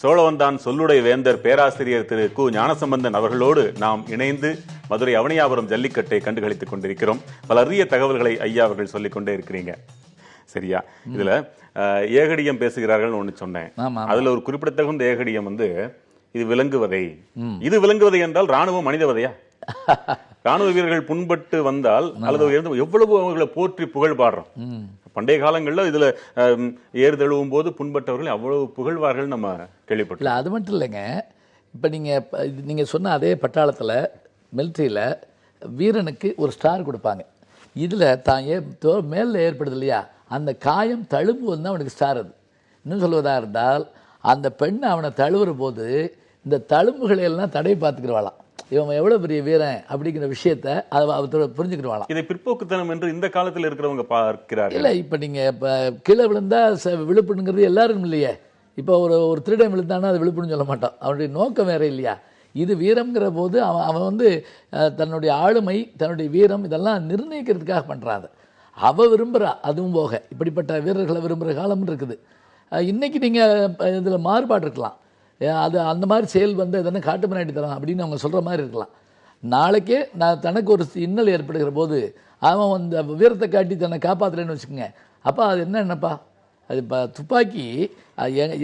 சோழவந்தான் சொல்லுடை வேந்தர் பேராசிரியர் திரு கு ஞானசம்பந்தன் அவர்களோடு நாம் இணைந்து மதுரை அவனியாபுரம் ஜல்லிக்கட்டை கண்டுகளித்துக் கொண்டிருக்கிறோம். பல அரிய தகவல்களை ஐயா அவர்கள் சொல்லிக் கொண்டே இருக்கிறீங்க. சரியா? இதுல ஏகடியம் பேசுகிறார்கள் ஒண்ணு சொன்னேன். அதுல ஒரு குறிப்பிடத்தகுந்த ஏகடியம் வந்து இது விலங்குவதை. இது விலங்குவதை என்றால் ராணுவம் மனிதவதையா? ராணுவ வீரர்கள் புண்பட்டு வந்தால் அல்லது எவ்வளவு அவர்களை போற்றி புகழ் பாடுறோம். பண்டைய காலங்களில் இதுல ஏறுதழுவும் போது புண்பட்டவர்கள் அவ்வளவு புகழ்வார்கள் நம்ம கேள்விப்பட்டோம். அது மட்டும் இல்லைங்க. இப்ப நீங்க சொன்ன அதே பட்டாளத்துல மிலிட்ரியில வீரனுக்கு ஒரு ஸ்டார் கொடுப்பாங்க. இதுல தான் மேல ஏற்படுது இல்லையா, அந்த காயம் தழும்பு வந்து அவனுக்கு ஸ்டார். அது இன்னும் சொல்வதா இருந்தால் அந்த பெண் அவனை தழுவுற போது இந்த தழும்புகளை எல்லாம் தடை பார்த்துக்கிறவாளாம். இவன் எவ்வளவு பெரிய வீரன் அப்படிங்கிற விஷயத்த அதை புரிஞ்சுக்கிடுவாளாம். இதை பிற்போக்குத்தனம் என்று இந்த காலத்தில் இருக்கிறவங்க பார்க்கிறார்கள். இல்லை, இப்போ நீங்கள் கீழே விழுந்தா விழுப்புணுங்கிறது எல்லாருக்கும் இல்லையே. இப்போ ஒரு திருடன் விழுந்தானா அது விழுப்புன்னு சொல்ல மாட்டான். அவனுடைய நோக்கம் வேற இல்லையா. இது வீரம்ங்கிற போது அவன் வந்து தன்னுடைய ஆளுமை, தன்னுடைய வீரம் இதெல்லாம் நிர்ணயிக்கிறதுக்காக பண்ணுறான். அவள் விரும்புகிறா. அதுவும் போக இப்படிப்பட்ட வீரர்களை விரும்புகிற காலம் இருக்குது. இன்றைக்கி நீங்கள் இதில் மாறுபாடு இருக்கலாம். அது அந்த மாதிரி செயல் வந்து எதனா காட்டு மிராட்டி தரான் அப்படின்னு அவங்க சொல்கிற மாதிரி இருக்கலாம். நாளைக்கே தனக்கு ஒரு இன்னல் ஏற்படுகிற போது அவன் அந்த வீரத்தை காட்டி தன்னை காப்பாற்றுறேன்னு வச்சுக்கோங்க. அப்போ அது என்னப்பா, அது இப்போ துப்பாக்கி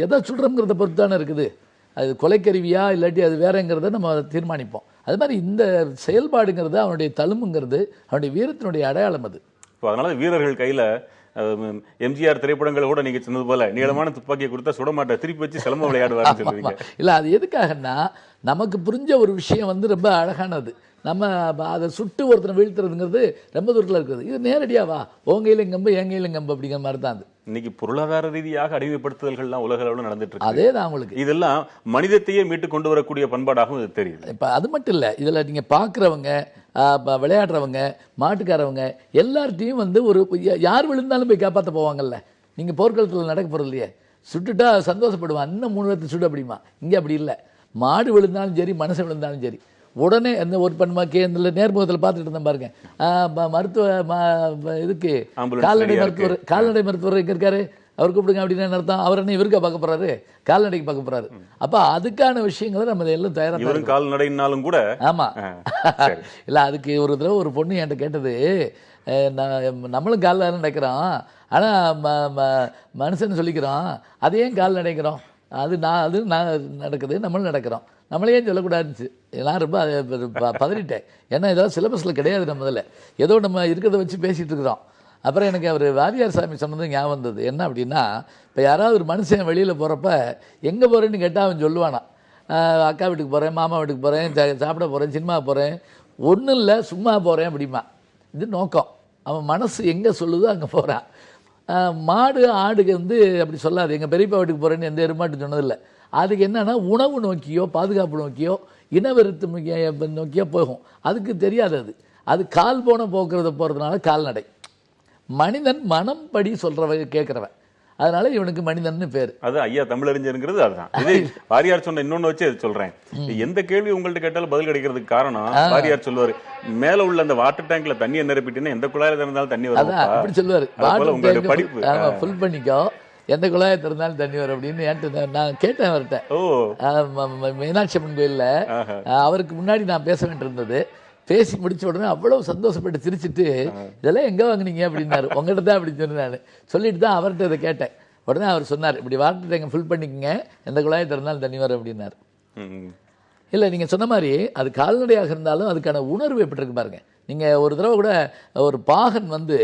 எதை சுடுறோங்கிறத பொறுத்து தானே இருக்குது. அது கொலைக்கருவியா இல்லாட்டி அது வேறங்கிறத நம்ம தீர்மானிப்போம். அது மாதிரி இந்த செயல்பாடுங்கிறது அவனுடைய தழும்புங்கிறது அவனுடைய வீரத்தினுடைய அடையாளம். அது அதனால வீரர்கள் கையில் எம்ஜிஆர் திரைப்படங்கள் கூட நீங்க சொன்னது போல நீளமான துப்பாக்கியை கொடுத்தா சுட மாட்டேன், திருப்பி வச்சு சிலம்ப விளையாடுவாருன்னு சொல்லுவீங்க. இல்ல, அது எதுக்காகன்னா நமக்கு புரிஞ்ச ஒரு விஷயம் வந்து ரொம்ப அழகானது. நம்ம அதை சுட்டு ஒருத்தனை வீழ்த்துறதுங்கிறது ரொம்ப தூரத்தில் இருக்குது. இது நேரடியாவா உங்க கையில கம்பு என் கையில கம்பு அப்படிங்கிற மாதிரி தான். அது இன்னைக்கு பொருளாதார ரீதியாக அடிமைப்படுத்துதல்கள்லாம் உலக அளவில் நடந்துட்டு இருக்கு. அதே தான் உங்களுக்கு. இதெல்லாம் மனிதத்தையே மீட்டு கொண்டு வரக்கூடிய பண்பாடாகவும் இது தெரியுது. இப்போ அது மட்டும் இல்லை, இதில் நீங்கள் பார்க்குறவங்க, விளையாடுறவங்க, மாட்டுக்காரவங்க எல்லார்ட்டையும் வந்து ஒரு யார் விழுந்தாலும் போய் காப்பாற்ற போவாங்கல்ல. நீங்கள் போர்க்களத்தில் நடக்க போகிறது இல்லையே, சுட்டுட்டா சந்தோஷப்படுவான், இன்னும் 3 பேர்த்து சுட்டு அப்படிமா. இங்கே அப்படி இல்லை. மாடு விழுந்தாலும் சரி, மனுஷன் விழுந்தாலும் சரி, உடனே அந்த ஒரு பண்பாக்கே இந்த நேர்முகத்தில் பார்த்துட்டு இருந்தேன் பாருங்க. மருத்துவ இதுக்கு கால்நடை மருத்துவர் எங்கே இருக்காரு, அவர் கூப்பிடுங்க அப்படின்னு அர்த்தம். அவர் என்ன இவருக்கா பார்க்க போறாரு, கால்நடைக்கு பார்க்க போறாரு. அப்ப அதுக்கான விஷயங்களை நம்ம எல்லாம் தயாராக கால்நடைனாலும் கூட. ஆமா இல்லை, அதுக்கு ஒரு தடவை ஒரு பொண்ணு என்கிட்ட கேட்டது, நம்மளும் கால்நடை நடக்கிறோம் ஆனா மனுஷன் சொல்லிக்கிறோம், அதே கால் நடக்கிறோம், அது நடக்குது, நம்மளும் நடக்கிறோம், நம்மளே ஏன் சொல்லக்கூடாதுச்சு. நான் ரொம்ப பதறிட்டேன். ஏன்னா இதெல்லாம் சிலபஸில் கிடையாது. நம்ம இதில் ஏதோ நம்ம இருக்கிறத வச்சு பேசிகிட்டு இருக்கிறோம். அப்புறம் எனக்கு அவர் வாரியார் சாமி சொன்னது ஞாபகம் வந்தது. என்ன அப்படின்னா, இப்போ யாராவது ஒரு மனுஷன் வெளியில் போகிறப்ப எங்கே போகிறேன்னு கேட்டால் அவன் சொல்லுவானா, அக்கா வீட்டுக்கு போகிறேன், மாமா வீட்டுக்கு போகிறேன், சாப்பிட போகிறேன், சினிமா போகிறேன், ஒன்றும் இல்லை சும்மா போகிறேன் அப்படிமா. இது நோக்கம். அவன் மனசு எங்கே சொல்லுதோ அங்கே போகிறான். மாடு ஆடுக்கு வந்து அப்படி சொல்லாது. எங்கள் பெரியப்பா வீட்டுக்கு போகிறேன்னு எந்த எருமாட்டு சொன்னதில்லை. அதுக்கு என்னன்னா உணவு நோக்கியோ பாதுகாப்பு நோக்கியோ இனவெருத்து நோக்கியோ போகும். அதுக்கு தெரியாது. அது கால் போன போக்குறத போகிறதுனால கால்நடை. மனிதன் மனம் படி சொல்றவங்க கேட்கிறவன், அதனால இவனுக்கு மனிதன் பேர். அது ஐயா தமிழறிஞருங்கிறது அதுதான். இதே வாரியார் சொன்ன இன்னொன்னு வச்சு சொல்றேன். எந்த கேள்வி உங்கள்ட்ட கேட்டாலும் பதில் கிடைக்கிறதுக்கு காரணம் வாரியார் சொல்லுவாரு, மேல உள்ள அந்த வாட்டர் டேங்க்ல தண்ணியை நிரப்பிட்டுன்னா எந்த குழாயில இருந்தாலும் தண்ணி வரும் அப்படி சொல்லுவாரு. உங்களுடைய படிப்பு ஃபுல் பண்ணிக்கோ, எந்த குழாயை திறந்தாலும் தண்ணி வரும் அப்படின்னு என்கிட்ட நான் கேட்டேன் அவர்கிட்ட. மீனாட்சி அம்மன் கோயில்ல அவருக்கு முன்னாடி நான் பேச வேண்டியிருந்தது. பேசி முடிச்ச உடனே அவ்வளவு சந்தோஷப்பட்டு சிரிச்சுட்டு, இதெல்லாம் எங்க வாங்கினீங்க அப்படின்னாரு. உங்கள்கிட்ட தான் அப்படி சொன்னேன். சொல்லிட்டு தான் அவர்கிட்ட இதை கேட்டேன். உடனே அவர் சொன்னார், இப்படி வாட்டர் டேங்கை ஃபுல் பண்ணிக்கங்க, எந்த குழாயை திறந்தாலும் தண்ணி வரும் அப்படின்னாரு. இல்லை, நீங்கள் சொன்ன மாதிரி அது கால்நடையாக இருந்தாலும் அதுக்கான உணர்வு எப்படி இருக்கு பாருங்க. நீங்கள் ஒரு தடவை கூட ஒரு பாகன் வந்து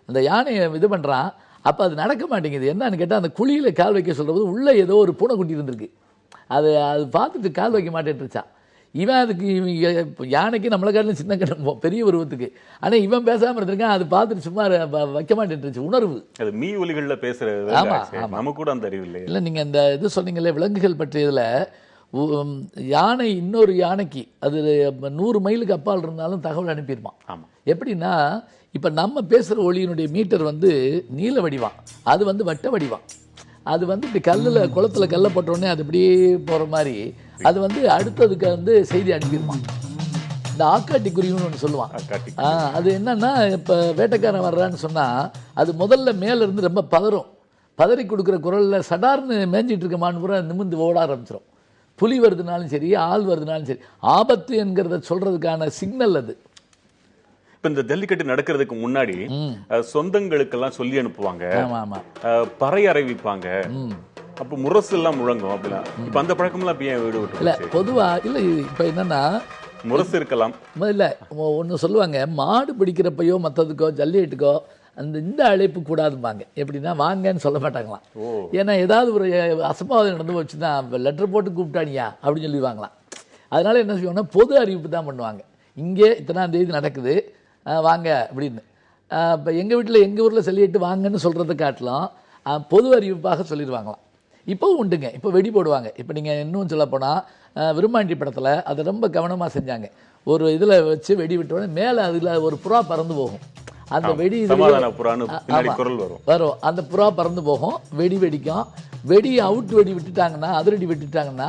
அந்த யானையை இது பண்ணுறான். அப்போ அது நடக்க மாட்டேங்குது. என்னன்னு கேட்டால் அந்த குழியில் கால் வைக்க சொல்கிறது உள்ளே ஏதோ ஒரு பூனைக்குட்டி இருந்திருக்கு. அது பார்த்துட்டு கால் வைக்க மாட்டேன்ட்டுருச்சான். இவன் அதுக்கு யானைக்கு நம்மளை காட்டிலும் சின்ன கண்ணு பெரிய உருவத்துக்கு. ஆனால் இவன் பேசாமல் இருந்திருக்கான். அது பார்த்துட்டு சும்மா வைக்க மாட்டேன்ட்டுருச்சு. உணர்வு அது மீ ஒலிகளில் பேசுறது. நமக்கு கூட அந்த அறிவு இல்லை. இல்லை, நீங்கள் இந்த இது சொன்னீங்களே விலங்குகள் பற்றியதில், யானை இன்னொரு யானைக்கு அது 100 மைலுக்கு அப்பால் இருந்தாலும் தகவல் அனுப்பிடுவான். ஆமாம். எப்படின்னா, இப்போ நம்ம பேசுகிற ஒளியினுடைய மீட்டர் வந்து நீல வடிவான், அது வந்து வட்ட வடிவான். அது வந்து இப்படி கல்லில் குளத்தில் கல்லை போட்டோடனே அது இப்படியே போகிற மாதிரி அது வந்து அடுத்ததுக்கு வந்து செய்தி அனுப்பிடுவான். இந்த ஆக்காட்டி குருவின்னு ஒன்று சொல்லுவான். அது என்னன்னா, இப்போ வேட்டைக்காரன் வர்றான்னு சொன்னால் அது முதல்ல மேலேருந்து ரொம்ப பதறும். பதறி கொடுக்குற குரல்ல சடார்னு மேய்ஞ்சிட்டு இருக்க மான் பூரா நிமிர்ந்து ஓட ஆரம்பிச்சிடும். புலி வருதுனாலும் சரி, ஆள் வருதுனாலும் சரி, ஆபத்து என்கிறத சொல்றதுக்கான சிக்னல் அது. இப்ப இந்த ஜல்லிக்கட்டு நடக்கிறதுக்கு முன்னாடி சொந்தங்களுக்கெல்லாம் சொல்லி அனுப்புவாங்க, ஆமா ஆமா, பறை அறிவிப்பாங்க, அப்ப முரசு எல்லாம் முழங்கும் அப்படிலாம். இப்ப அந்த பழக்கம்லாம் இப்ப ஏன் வீடு விட்டு இல்ல பொதுவா இல்ல. இப்ப என்னன்னா முரசு இருக்கலாம் இல்ல, ஒண்ணு சொல்லுவாங்க, மாடு பிடிக்கிறப்பையோ மற்றதுக்கோ ஜல்லிக்கட்டுக்கோ இந்த அழைப்பு கூடாதுப்பாங்க. எப்படின்னா வாங்கன்னு சொல்ல மாட்டாங்களாம். ஏன்னா ஏதாவது ஒரு அசம்பாவிதம் நடந்து வச்சுன்னா லெட்டர் போட்டு கூப்பிட்டானியா அப்படின்னு சொல்லிடுவாங்களாம். அதனால என்ன செய்வாங்கன்னா பொது அறிவிப்பு தான் பண்ணுவாங்க. இங்கே இத்தனாம் தேதி நடக்குது வாங்க அப்படின்னு. இப்போ எங்கள் வீட்டில் எங்கள் ஊரில் சொல்லிட்டு வாங்கன்னு சொல்கிறத காட்டலாம் பொது அறிவிப்பாக சொல்லிடுவாங்களாம். இப்போவும் உண்டுங்க. இப்போ வெடி போடுவாங்க. இப்போ நீங்கள் இன்னும் சொல்லப்போனால் விரும்மாண்டி படத்தில் அதை ரொம்ப கவனமாக செஞ்சாங்க. ஒரு இதில் வச்சு வெடி விட்டோடனே மேலே அதில் ஒரு புறா பறந்து போகும். அந்த வெடி வரும், அந்த புறா பறந்து போகும், வெடி வெடிக்கும். வெடி அவுட் வெடி விட்டுட்டாங்கன்னா, அதிரடி விட்டுட்டாங்கன்னா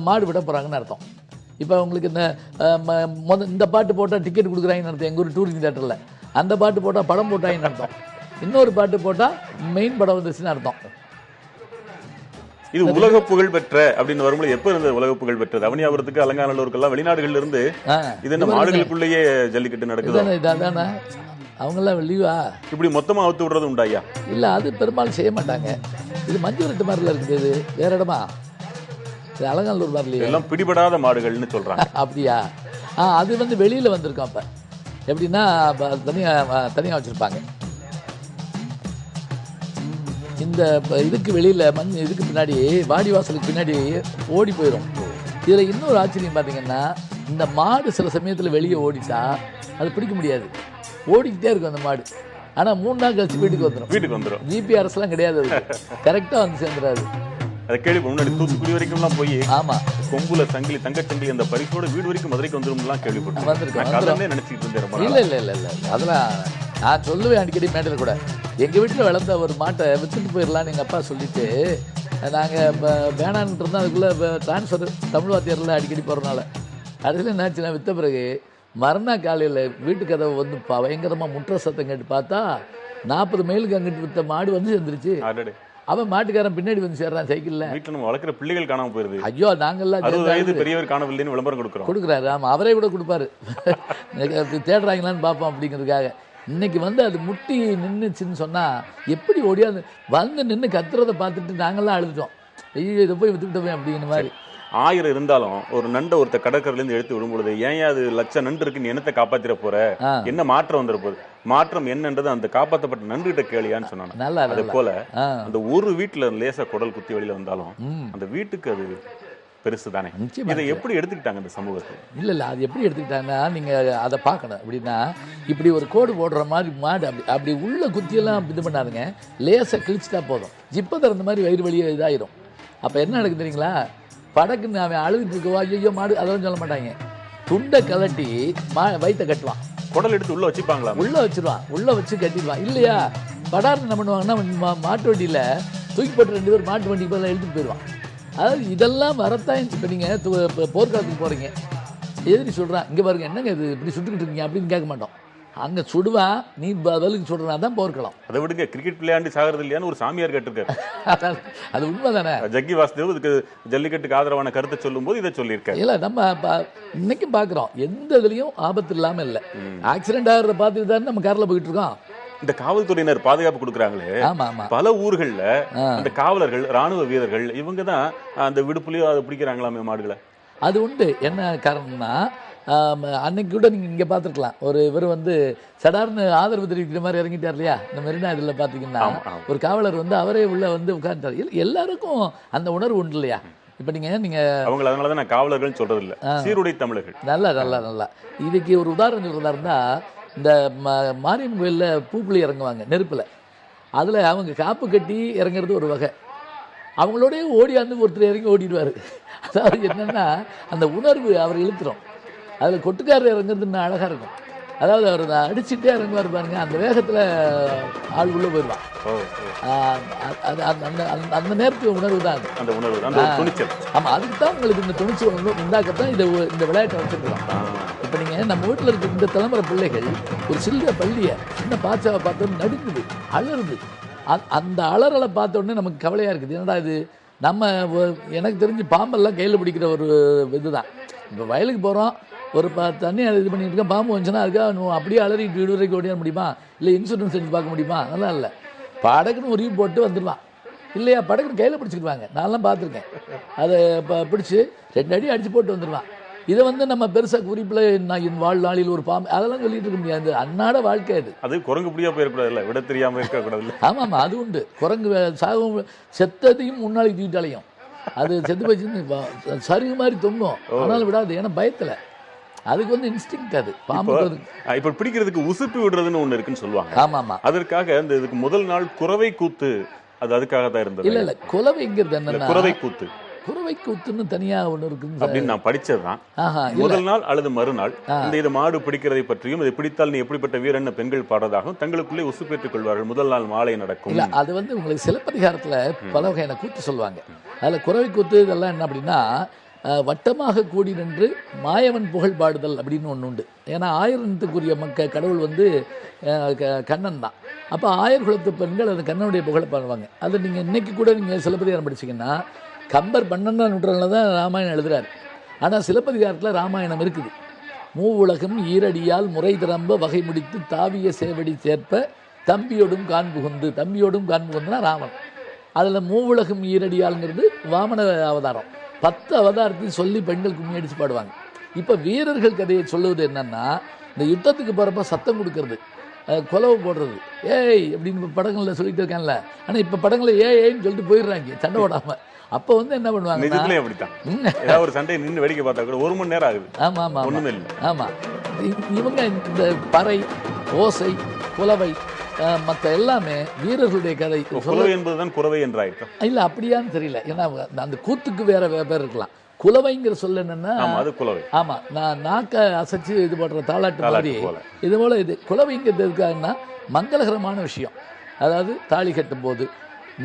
மாடு விட போகிறாங்கன்னு அர்த்தம். இப்போ உங்களுக்கு இந்த பாட்டு போட்டால் டிக்கெட் கொடுக்குறாங்கன்னு அர்த்தம். எங்கள் ஊர் டூரிஸ்ட் தியேட்டரில் அந்த பாட்டு போட்டால் படம் போட்டாங்கன்னு அர்த்தம். இன்னொரு பாட்டு போட்டால் மெயின் படம் வந்துச்சுன்னு அர்த்தம். இது உலக புகழ் பெற்ற அப்படின்னு வரும்போது எப்ப இருந்தது உலக புகழ் பெற்றது? அவனியாபுரத்துக்கு அலங்காநல்லூருக்கெல்லாம் வெளிநாடுகள்ல இருந்து இது என்ன மாடுகளுக்குள்ளேயே ஜல்லிக்கட்டு நடக்குது. இதானே அவங்கெல்லாம் லீவா இப்படி மொத்தமா அவுத்து விடுறது உண்டாயா? இல்ல, அது பெரும்பாலும் செய்ய மாட்டாங்க. இது மஞ்சள் ரெட்டு மாதிரில இருக்குது. இது வேற இடமா? இது அலங்காநல்லூர் மாதிரில எல்லாம் பிடிபடாத மாடுகள்னு சொல்றாங்க. அப்படியா? அது வந்து வெளியில வந்திருக்கோம். அப்ப எப்படின்னா தனியா தனியா வச்சிருப்பாங்க. இந்த இதுக்கு வெளியில் இதுக்கு பின்னாடி வாடிவாசலுக்கு பின்னாடி ஓடி போயிடும். இதில் இன்னொரு ஆச்சரியம் பார்த்தீங்கன்னா, இந்த மாடு சில சமயத்தில் வெளியே ஓடிட்டா அது பிடிக்க முடியாது, ஓடிக்கிட்டே இருக்கும் அந்த மாடு. ஆனால் 3 நாள் கழிச்சு வீட்டுக்கு வந்துடும். ஜிபிஆர்எஸ்லாம் கிடையாது, அது கரெக்டாக வந்து சேர்ந்துடாது. அதை கேள்வி முன்னாடி தூத்துக்குடி வரைக்கும்லாம் போய் ஆமா கொம்புல சங்கிலி தங்கச்சங்கிலி அந்த பரிசோட வீடு வரைக்கும் மதுரைக்கு வந்துரும்லாம் கேள்விப்பட்டேன். நினைச்சிட்டு இருந்தேன். இல்லை இல்லை இல்லை இல்லை, அதெல்லாம் நான் சொல்லுவேன் அடிக்கடி மேடையில் கூட. எங்கள் வீட்டில் வளர்ந்த ஒரு மாட்டை விற்றுட்டு போயிடலான்னு எங்கள் அப்பா சொல்லிட்டு நாங்கள் வேணான்னு இருந்தால் அதுக்குள்ளே டிரான்ஸ்ஃபர் தமிழ் வாத்தியாரில் அடிக்கடி போகிறனால அதில் என்னாச்சுன்னா விற்ற பிறகு மறுநாள் காலையில் வீட்டு கதவை வந்து பயங்கரமாக முற்ற சத்தம் கேட்டு பார்த்தா 40 மைலுக்கு அங்கிட்டு விற்ற மாடு வந்து சேர்ந்துருச்சு. அவன் மாட்டுக்காரன் பின்னாடி வந்து சேர்றான் சைக்கிள்ல. வீட்டுல நம்ம வளர்க்குற பிள்ளைகள் காணாம போயிருது. ஐயோ, நாங்கெல்லாம் 60 வயது பெரியவர் காணவில்லைன்னு விளம்பரம் கொடுக்குறாரு. ஆமா, அவரே கூட கொடுப்பாரு. தேடுறாங்களான்னு பார்ப்போம் அப்படிங்கிறதுக்காக. இன்னைக்கு வந்து அது முட்டி நின்றுச்சுன்னு சொன்னா எப்படி ஓடியாது வந்து நின்று கத்துறதை பார்த்துட்டு நாங்கெல்லாம் அழுதுட்டோம். ஐயோ, இதை போய் வித்துக்கிட்டோமே அப்படிங்கிற மாதிரி. 1000 இருந்தாலும் ஒரு நண்டை ஒருத்த கடற்கரையிலேருந்து எடுத்து விடும்பொழுது ஏன் அது லட்சம் நண்டு இருக்கு, நீ என்னத்தை காப்பாத்திர போற, என்ன மாற்றம் வந்துட போகுது, மாற்றம் என்னன்றது அந்த காப்பாற்றப்பட்ட நண்டுகிட்ட கேளியான்னு சொன்னாங்க. நல்லா அது போல அந்த ஒரு வீட்டுல லேசா குடல் குத்தி வெளியில வந்தாலும் அந்த வீட்டுக்கு அது பெருசு தானே. இதை எப்படி எடுத்துக்கிட்டாங்க இந்த சமூகத்தை? இல்ல அது எப்படி எடுத்துக்கிட்டாங்கன்னா, நீங்க அதை பார்க்கணும். அப்படின்னா இப்படி ஒரு கோடு போடுற மாதிரி மாடு அப்படி உள்ள குத்தியெல்லாம் இது பண்ணாதுங்க, லேசா கிழிச்சிட்டா போதும், ஜிப்பை திறந்த மாதிரி வயிறு வழியே இதாயிரும். அப்ப என்ன நடக்குது தெரியுங்களா, படக்குன்னு அவன் அழுதுட்டு இருக்கவா, ஐயோ மாடு, அதெல்லாம் சொல்ல மாட்டாங்க. துண்டை கலட்டி வயிற்ற கட்டுவான், குடல் எடுத்து உள்ள வச்சுப்பாங்களா, உள்ள வச்சிருவான், உள்ள வச்சு கட்டிடுவான். இல்லையா படார்னு என்ன பண்ணுவாங்கன்னா, மாட்டு வண்டியில தூக்கி போட்டு 2 பேர் மாட்டு வண்டிக்கு பதிலாக எடுத்துட்டு போயிடுவான். அதாவது இதெல்லாம் வரத்தான். இப்போ நீங்கள் போர்க்காலத்துக்கு போகிறீங்க, எதிரி சொல்கிறான், இங்கே பாருங்க என்னங்க இது இப்படி சுட்டுக்கிட்டு இருக்கீங்க அப்படின்னு கேட்க மாட்டோம். அங்கே சுடுவான், நீ பதிலுக்கு சுடுறா தான் போர்க்கலாம். அதை விடுங்க, கிரிக்கெட் விளையாண்டு சாகிறது இல்லையான்னு ஒரு சாமியார் கேட்டிருக்காரு. அது உண்மை தானே. ஜக்கி வாசுதேவ் இதுக்கு ஜல்லிக்கட்டுக்கு ஆதரவான கருத்தை சொல்லும் போது இதை சொல்லியிருக்காரு. இல்லை, நம்ம இன்னைக்கும் பார்க்குறோம், எந்த இதுலையும் ஆபத்து இல்லாமல் இல்லை. ஆக்சிடென்ட் ஆகிறத பார்த்துட்டு தானே நம்ம காரில் போயிட்டு இருக்கோம். இந்த காவல்துறையினர் பாதுகாப்பு கொடுக்குறாங்களே, பல ஊர்கள்ல அந்த காவலர்கள், ராணுவ வீரர்கள் இவங்க தான் அந்த விடுப்புலயோ அதை பிடிக்கிறாங்களாமே மாடுகளை. அது உண்டு. என்ன காரணம்னா, அன்னைக்கு கூட நீங்கள் இங்கே பார்த்துருக்கலாம், இவர் வந்து சடார்னு ஆதரவு தெரிவிக்கிற மாதிரி இறங்கிட்டார் இல்லையா, இந்த மெரினா இதில் பார்த்தீங்கன்னா ஒரு காவலர் வந்து அவரே உள்ள வந்து உட்காந்துட்டார். எல்லாருக்கும் அந்த உணர்வு உண்டு இல்லையா. இப்போ நீங்கள் அவங்க அதனால தான் நான் காவலர்கள் சொல்றது இல்லை, சீருடை தமிழர்கள். நல்லா இதுக்கு ஒரு உதாரணம் சொல்றதா இருந்தால், இந்த மாரியம்மன் கோயிலில் பூக்குழி இறங்குவாங்க நெருப்பில், அதில் அவங்க காப்பு கட்டி இறங்குறது ஒரு வகை. அவங்களோடய ஓடியாந்து ஒருத்தர் இறங்கி ஓடிடுவார். அதாவது என்னென்னா, அந்த உணர்வு அவர் இழுத்துரும். அதில் கொட்டுக்காரர் இறங்குறது இன்னும் அழகாக இருக்கும். அதாவது அவர் அடிச்சுட்டே இறங்குவார் பாருங்க, அந்த வேகத்தில் ஆள் உள்ளே போயிடுவான். அந்த நேரத்துக்கு உணர்வு தான் அது, அந்த உணர்வு, துணிச்சல். ஆமாம், அதுக்கு தான் உங்களுக்கு இந்த துணிச்சல் உண்டாக்கத்தான் இந்த விளையாட்டை வச்சுருக்கலாம். இப்போ நீங்கள் நம்ம வீட்டில் இருக்க இந்த தலைமுறை பிள்ளைகள் ஒரு சில்ற பள்ளியை சின்ன பாச்சாவை பார்த்தோன்னு நடுங்குது, அழுறது. அந்த அலறலை பார்த்த உடனே நமக்கு கவலையாக இருக்குது. என்னடா இது, நம்ம எனக்கு தெரிஞ்சு பாம்பெல்லாம் கையில் பிடிக்கிற ஒரு இதுதான். இப்போ வயலுக்கு போகிறோம், ஒரு தண்ணி இது பண்ணிட்டு இருக்கோம், பாம்பு வந்துச்சுன்னா அதுக்காக அப்படியே அலறிட்டு வீடு வரைக்கும் ஓடிட முடியுமா? இல்லை இன்சூரன்ஸ் எடுத்து பார்க்க முடியுமா? அதெல்லாம் இல்லை. படக்குன்னு உருவி போட்டு வந்துடலாம் இல்லையா? படக்குன்னு கையில் பிடிச்சிக்கிடுவாங்க. நான்லாம் பார்த்துருக்கேன். அதை பிடிச்சி 2 அடி அடித்து போட்டு வந்துடுவான். இதை நம்ம பெருசாக குறிப்பில் நான் என் வாழ்நாளில் ஒரு பாம்பு அதெல்லாம் சொல்லிட்டு இருக்க முடியாது. அன்னாட வாழ்க்கை அது குரங்கு பிடியா போயிடக்கூடாது இல்லை, விட தெரியாமல் இருக்கக்கூடாது. ஆமாம், அது உண்டு. குரங்கு சாகும், செத்ததையும் முன்னாடி தூக்கிட்டாலையும் அது செத்து போச்சுன்னு சருகு மாதிரி தொங்கும், ஆனாலும் விடாது. ஏன்னா பயத்தில் அதுக்கு இன்ஸ்டிங்க்ட். அது பாம்பு இப்போ பிடிக்கிறதுக்கு உசுப்பி விடுறதுன்னு ஒன்று இருக்குன்னு சொல்லுவாங்க. ஆமாம் ஆமாம். அதற்காக இதுக்கு முதல் நாள் குறவை கூத்து, அதுக்காக தான் இருந்தது. இல்லை இல்லை, குலவைங்கிறது என்னன்னா குறவை கூத்து, குறவை கூத்துன்னு தனியாக ஒன்று இருக்குன்னு அப்படின்னு நான் படிச்சதுதான். முதல் நாள் அல்லது மறுநாள் இது மாடு பிடிக்கிறதை பற்றியும், இதை பிடித்தால் நீ எப்படிப்பட்ட வீரன் பெண்கள் பாடுறதாகவும் தங்களுக்குள்ளே உசுப்பேற்றுக் கொள்வார்கள். முதல் நாள் மாலை நடக்கும். இல்லை, அது உங்களுக்கு சிலப்பதிகாரத்தில் பல வகையான கூத்து சொல்லுவாங்க. அதில் குறவை கூத்து இதெல்லாம் என்ன அப்படின்னா, வட்டமாக கூடி நின்று மாயவன் புகழ் பாடுதல் அப்படின்னு ஒன்று உண்டு. ஏன்னா ஆயிரத்துக்குரிய கடவுள் கண்ணன் தான். அப்போ ஆயர் குலத்து பெண்கள் அந்த கண்ணனுடைய புகழை பாடுவாங்க. அது நீங்கள் இன்னைக்கு கூட நீங்கள் சிலப்பதிகாரம் படிச்சிங்கன்னா, கம்பர் 12ஆம் நூற்றாண்டில் தான் ராமாயணம் எழுதுறாரு. ஆனால் சிலப்பதிகாரத்தில் ராமாயணம் இருக்குது. மூவுலகம் ஈரடியால் முறை திறம்ப வகை முடித்து தாவிய சேவடி சேர்ப்ப தம்பியோடும் காண்புகுந்து. தம்பியோடும் காண்புகுந்துனா ராமன். அதில் மூவுலகம் ஈரடியால்ங்கிறது வாமன அவதாரம். 10 அவதாரத்தையும் சொல்லி பெண்கள் கும்மி அடித்து பாடுவாங்க. இப்போ வீரர்கள் கதையை சொல்லுவது என்னன்னா, இந்த யுத்தத்துக்கு போகிறப்ப சத்தம் கொடுக்கறது, கொலவு போடுறது, ஏய் அப்படின்னு படங்களில் சொல்லிட்டு இருக்கான்ல. ஆனால் இப்போ படங்களில் ஏன்னு சொல்லிட்டு போயிடுறாங்க சண்டை ஓடாமல். அப்போ என்ன பண்ணுவாங்க, ஒரு சண்டை நின்று வேடிக்கை பார்த்தா கூட 1 மணி நேரம் ஆகுது. ஆமாம் ஆமாம் ஒன்றுமே இல்லை. ஆமாம், இவங்க இந்த பறை, ஓசை, குலவை மற்ற எல்லாமே வீரர்களுடைய கதை. குலவை என்பதுதான் குறவை என்றாயிருக்கு. இல்லை அப்படியான்னு தெரியல. ஏன்னா அந்த கூத்துக்கு வேற பேர் இருக்கலாம். குலவைங்கிற சொல்ல என்னன்னா, ஆமாம், நான் நாக்க அசைச்சு இது போடுற தாளாட்டு மாதிரி இது போல. இது குலவைங்கிறது இருக்காங்கன்னா மங்களகரமான விஷயம். அதாவது தாலி கட்டும் போது,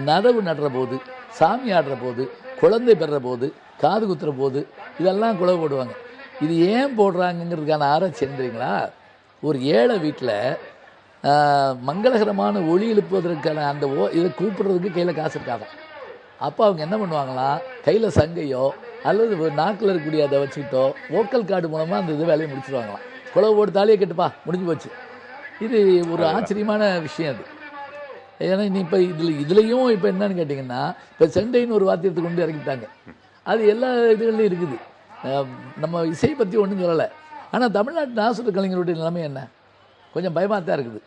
நடவு நடுற போது, சாமி ஆடுற போது, குழந்தை பெறுற போது, காது குத்துற போது, இதெல்லாம் குலவை போடுவாங்க. இது ஏன் போடுறாங்கங்கிறதுக்கான ஆராய்ச்சி தெரியுங்களா? ஒரு ஏழை வீட்டில் மங்களகரமான ஒளி எழுப்புவதற்கான அந்த இதை கூப்பிடுறதுக்கு கையில் காசு இருக்காங்க. அப்போ அவங்க என்ன பண்ணுவாங்களாம், கையில் சங்கையோ அல்லது நாக்கில் இருக்கக்கூடிய அதை வச்சுக்கிட்டோ வோக்கல் கார்டு மூலமாக அந்த இது வேலையை முடிச்சுடுவாங்களாம். குலவை போட்டு தாலியை கட்டுப்பா, முடிஞ்சு போச்சு. இது ஒரு ஆச்சரியமான விஷயம் அது. ஏன்னா இப்போ இதுலேயும் இப்போ என்னன்னு கேட்டிங்கன்னா, இப்போ செண்டைன்னு ஒரு வாத்தியத்தை கொண்டு இறக்கிட்டாங்க. அது எல்லா இதுகள்லையும் இருக்குது. நம்ம இசை பற்றி ஒன்றும் சொல்லலை. ஆனால் தமிழ்நாட்டு நாசுர கலைஞருடைய நிலைமை என்ன, கொஞ்சம் பயமாக தான் இருக்குது.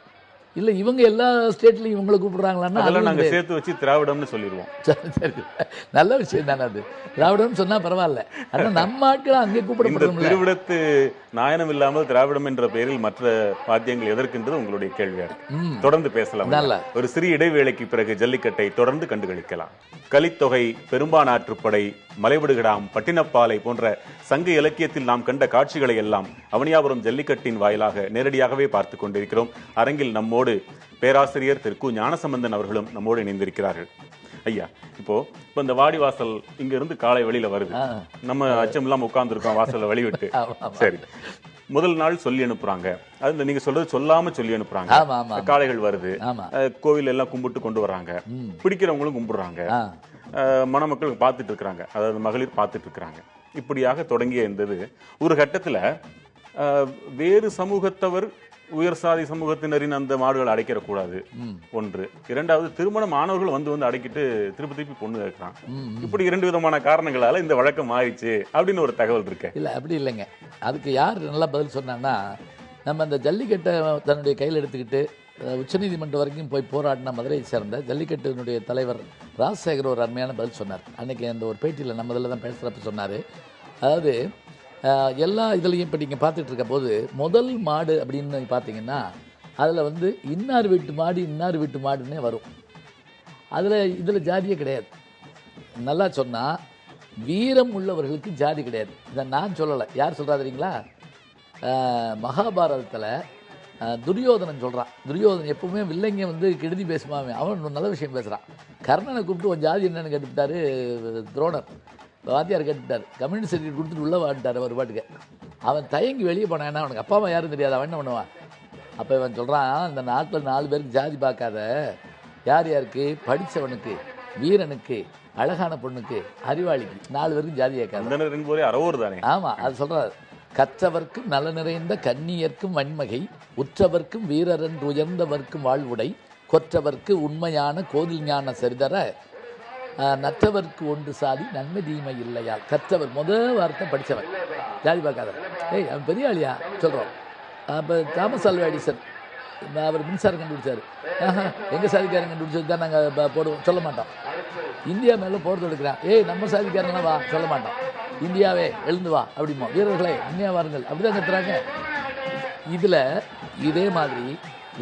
இல்லை இவங்க எல்லா ஸ்டேட்லையும் இவங்களை கூப்பிடுறாங்களான்னா அதெல்லாம் நாங்கள் சேர்த்து வச்சு திராவிடம்னு சொல்லிடுவோம். சரி, நல்ல விஷயம் தானே அது. திராவிடம்னு சொன்னால் பரவாயில்ல. ஆனால் நம்ம ஆட்கள் அங்கே கூப்பிடப்படும். திருவிடத்து நாயனம் இல்லாமல் திராவிடம் என்ற பெயரில் மற்ற வாத்தியங்கள் எதற்கின்றது உங்களுடைய கேள்வியா இருக்கு. தொடர்ந்து பேசலாம். ஒரு சிறிய இடைவேளைக்கு பிறகு ஜல்லிக்கட்டை தொடர்ந்து கண்டுகளிக்கலாம். கலித்தொகை, பெரும்பானாற்றுப்படை, மலைவிடுகடாம், பட்டினப்பாலை போன்ற சங்க இலக்கியத்தில் நாம் கண்ட காட்சிகளை எல்லாம் அவனியாபுரம் ஜல்லிக்கட்டின் வாயிலாக நேரடியாகவே பார்த்து கொண்டிருக்கிறோம். அரங்கில் நம்மோடு பேராசிரியர் திரு கு. ஞானசம்பந்தன் அவர்களும் நம்மோடு இணைந்திருக்கிறார்கள். ஐயா, இப்போ இந்த வாடிவாசல் இங்க இருந்து காலை வெளியில வருது, நம்ம அச்சம் இல்லாம உட்கார்ந்து இருக்கோம் வாசல்ல வழிவிட்டு. சரி, முதல் நாள் சொல்லி அனுப்புறாங்க. அது நீங்க சொல்றது சொல்லாம சொல்லி அனுப்புறாங்க. காளைகள் வருது, கோவில் எல்லாம் கும்பிட்டு கொண்டு வர்றாங்க, பிடிக்கிறவங்களும் கும்பிடுறாங்க, மணமக்கள் பார்த்துட்டு இருக்கிறாங்க, அதாவது மகளிர் பார்த்துட்டு இருக்கிறாங்க. இப்படியாக தொடங்கிய இருந்தது. ஒரு கட்டத்துல வேறு சமூகத்தவர், உயர் சாதி சமூகத்தினரின் அந்த மாடுகளை அடைக்கிறக்கூடாது ஒன்று. இரண்டாவது, திருமண மாணவர்கள் வந்து அடைக்கிட்டு திருப்பி பொண்ணு கேட்கறான். இப்படி 2 விதமான காரணங்களால இந்த வழக்கம் மாறிச்சு அப்படின்னு ஒரு தகவல் இருக்கு. இல்லை அப்படி இல்லைங்க. அதுக்கு யார் நல்லா பதில் சொன்னாங்கன்னா, நம்ம அந்த ஜல்லிக்கட்டை தன்னுடைய கையில் எடுத்துக்கிட்டு உச்சநீதிமன்றம் வரைக்கும் போய் போராடின மதுரையை சேர்ந்த ஜல்லிக்கட்டினுடைய தலைவர் ராஜசேகர் ஒரு அருமையான பதில் சொன்னார். அன்னைக்கு அந்த ஒரு பேட்டியில் நம்ம இதில் தான் பேசுகிறப்ப சொன்னார். அதாவது எல்லா இதுலேயும் இப்போ நீங்கள் பார்த்துட்டு இருக்க போது முதல் மாடு அப்படின்னு பார்த்தீங்கன்னா, அதில் இன்னார் வீட்டு மாடு இன்னார் வீட்டு மாடுன்னே வரும். இதில் ஜாதியே கிடையாது. நல்லா சொன்னால் வீரம் உள்ளவர்களுக்கு ஜாதி கிடையாது. இதை நான் சொல்லலை, யார் சொல்கிறா தெரியுங்களா? மகாபாரதத்தில் துரியோதனன் சொல்கிறான். துரியோதனன் எப்பவுமே வில்லைங்க கெடுதி பேசுவாங்க, அவன் நல்ல விஷயம் பேசுகிறான். கர்ணனை கூப்பிட்டு உன் ஜாதி என்னன்னு கேட்டுவிட்டாரு துரோணர். வாத்தியார் கேட்டுவிட்டார், கம்யூனிஸ்ட் சர்டிஃபிகேட் கொடுத்துட்டு உள்ளே வாட்டார் ஒரு பாட்டுக்கு. அவன் தயங்கி வெளியே போனான்னா அவனுக்கு அப்பா அம்மா யாரும் தெரியாது, அவன் என்ன பண்ணுவான்? அப்போ இவன் சொல்கிறான், இந்த நாட்டில் 4 பேருக்கு ஜாதி பார்க்காத, யார் யாருக்கு? படித்தவனுக்கு, வீரனுக்கு, அழகான பொண்ணுக்கு, அறிவாளிக்கு, 4 பேருக்கும் ஜாதி கேட்காது. அந்தனர் என்பவரே அறவோர் தானே. ஆமா, அது சொல்றாரு. கற்றவர்க்கும் நல நிறைந்த கன்னியர்க்கும் வன்மகை, உற்றவர்க்கும் வீரரன் உயர்ந்தவர்க்கும் வாழ்வுடை, கொற்றவர்க்கு உண்மையான கோதில் ஞான சரிதர, நற்றவர்க்கு ஒன்று சாதி நன்மை தீமை இல்லையால். கற்றவர் முதல் வார்த்தை படித்தவர், ஜாதி பார்க்காத. அவன் பெரிய ஆளியா சொல்கிறோம். அப்போ தாமஸ் ஆல்வா எடிசன் அவர் மின்சாரம் கண்டுபிடிச்சார். எங்கள் சாதிக்காரன் கண்டுபிடிச்சது தான் நாங்கள் போடுவோம், சொல்ல மாட்டோம். இந்தியா மேலே போர் தொடுக்கிறான், நம்ம சாதிக்காரங்களாம் வா சொல்ல மாட்டோம். இந்தியாவே எழுந்து வா அப்படிமோ, வீரர்களே இந்தியா வாருங்கள் அப்படிதான் கத்துறாங்க. இதில் இதே மாதிரி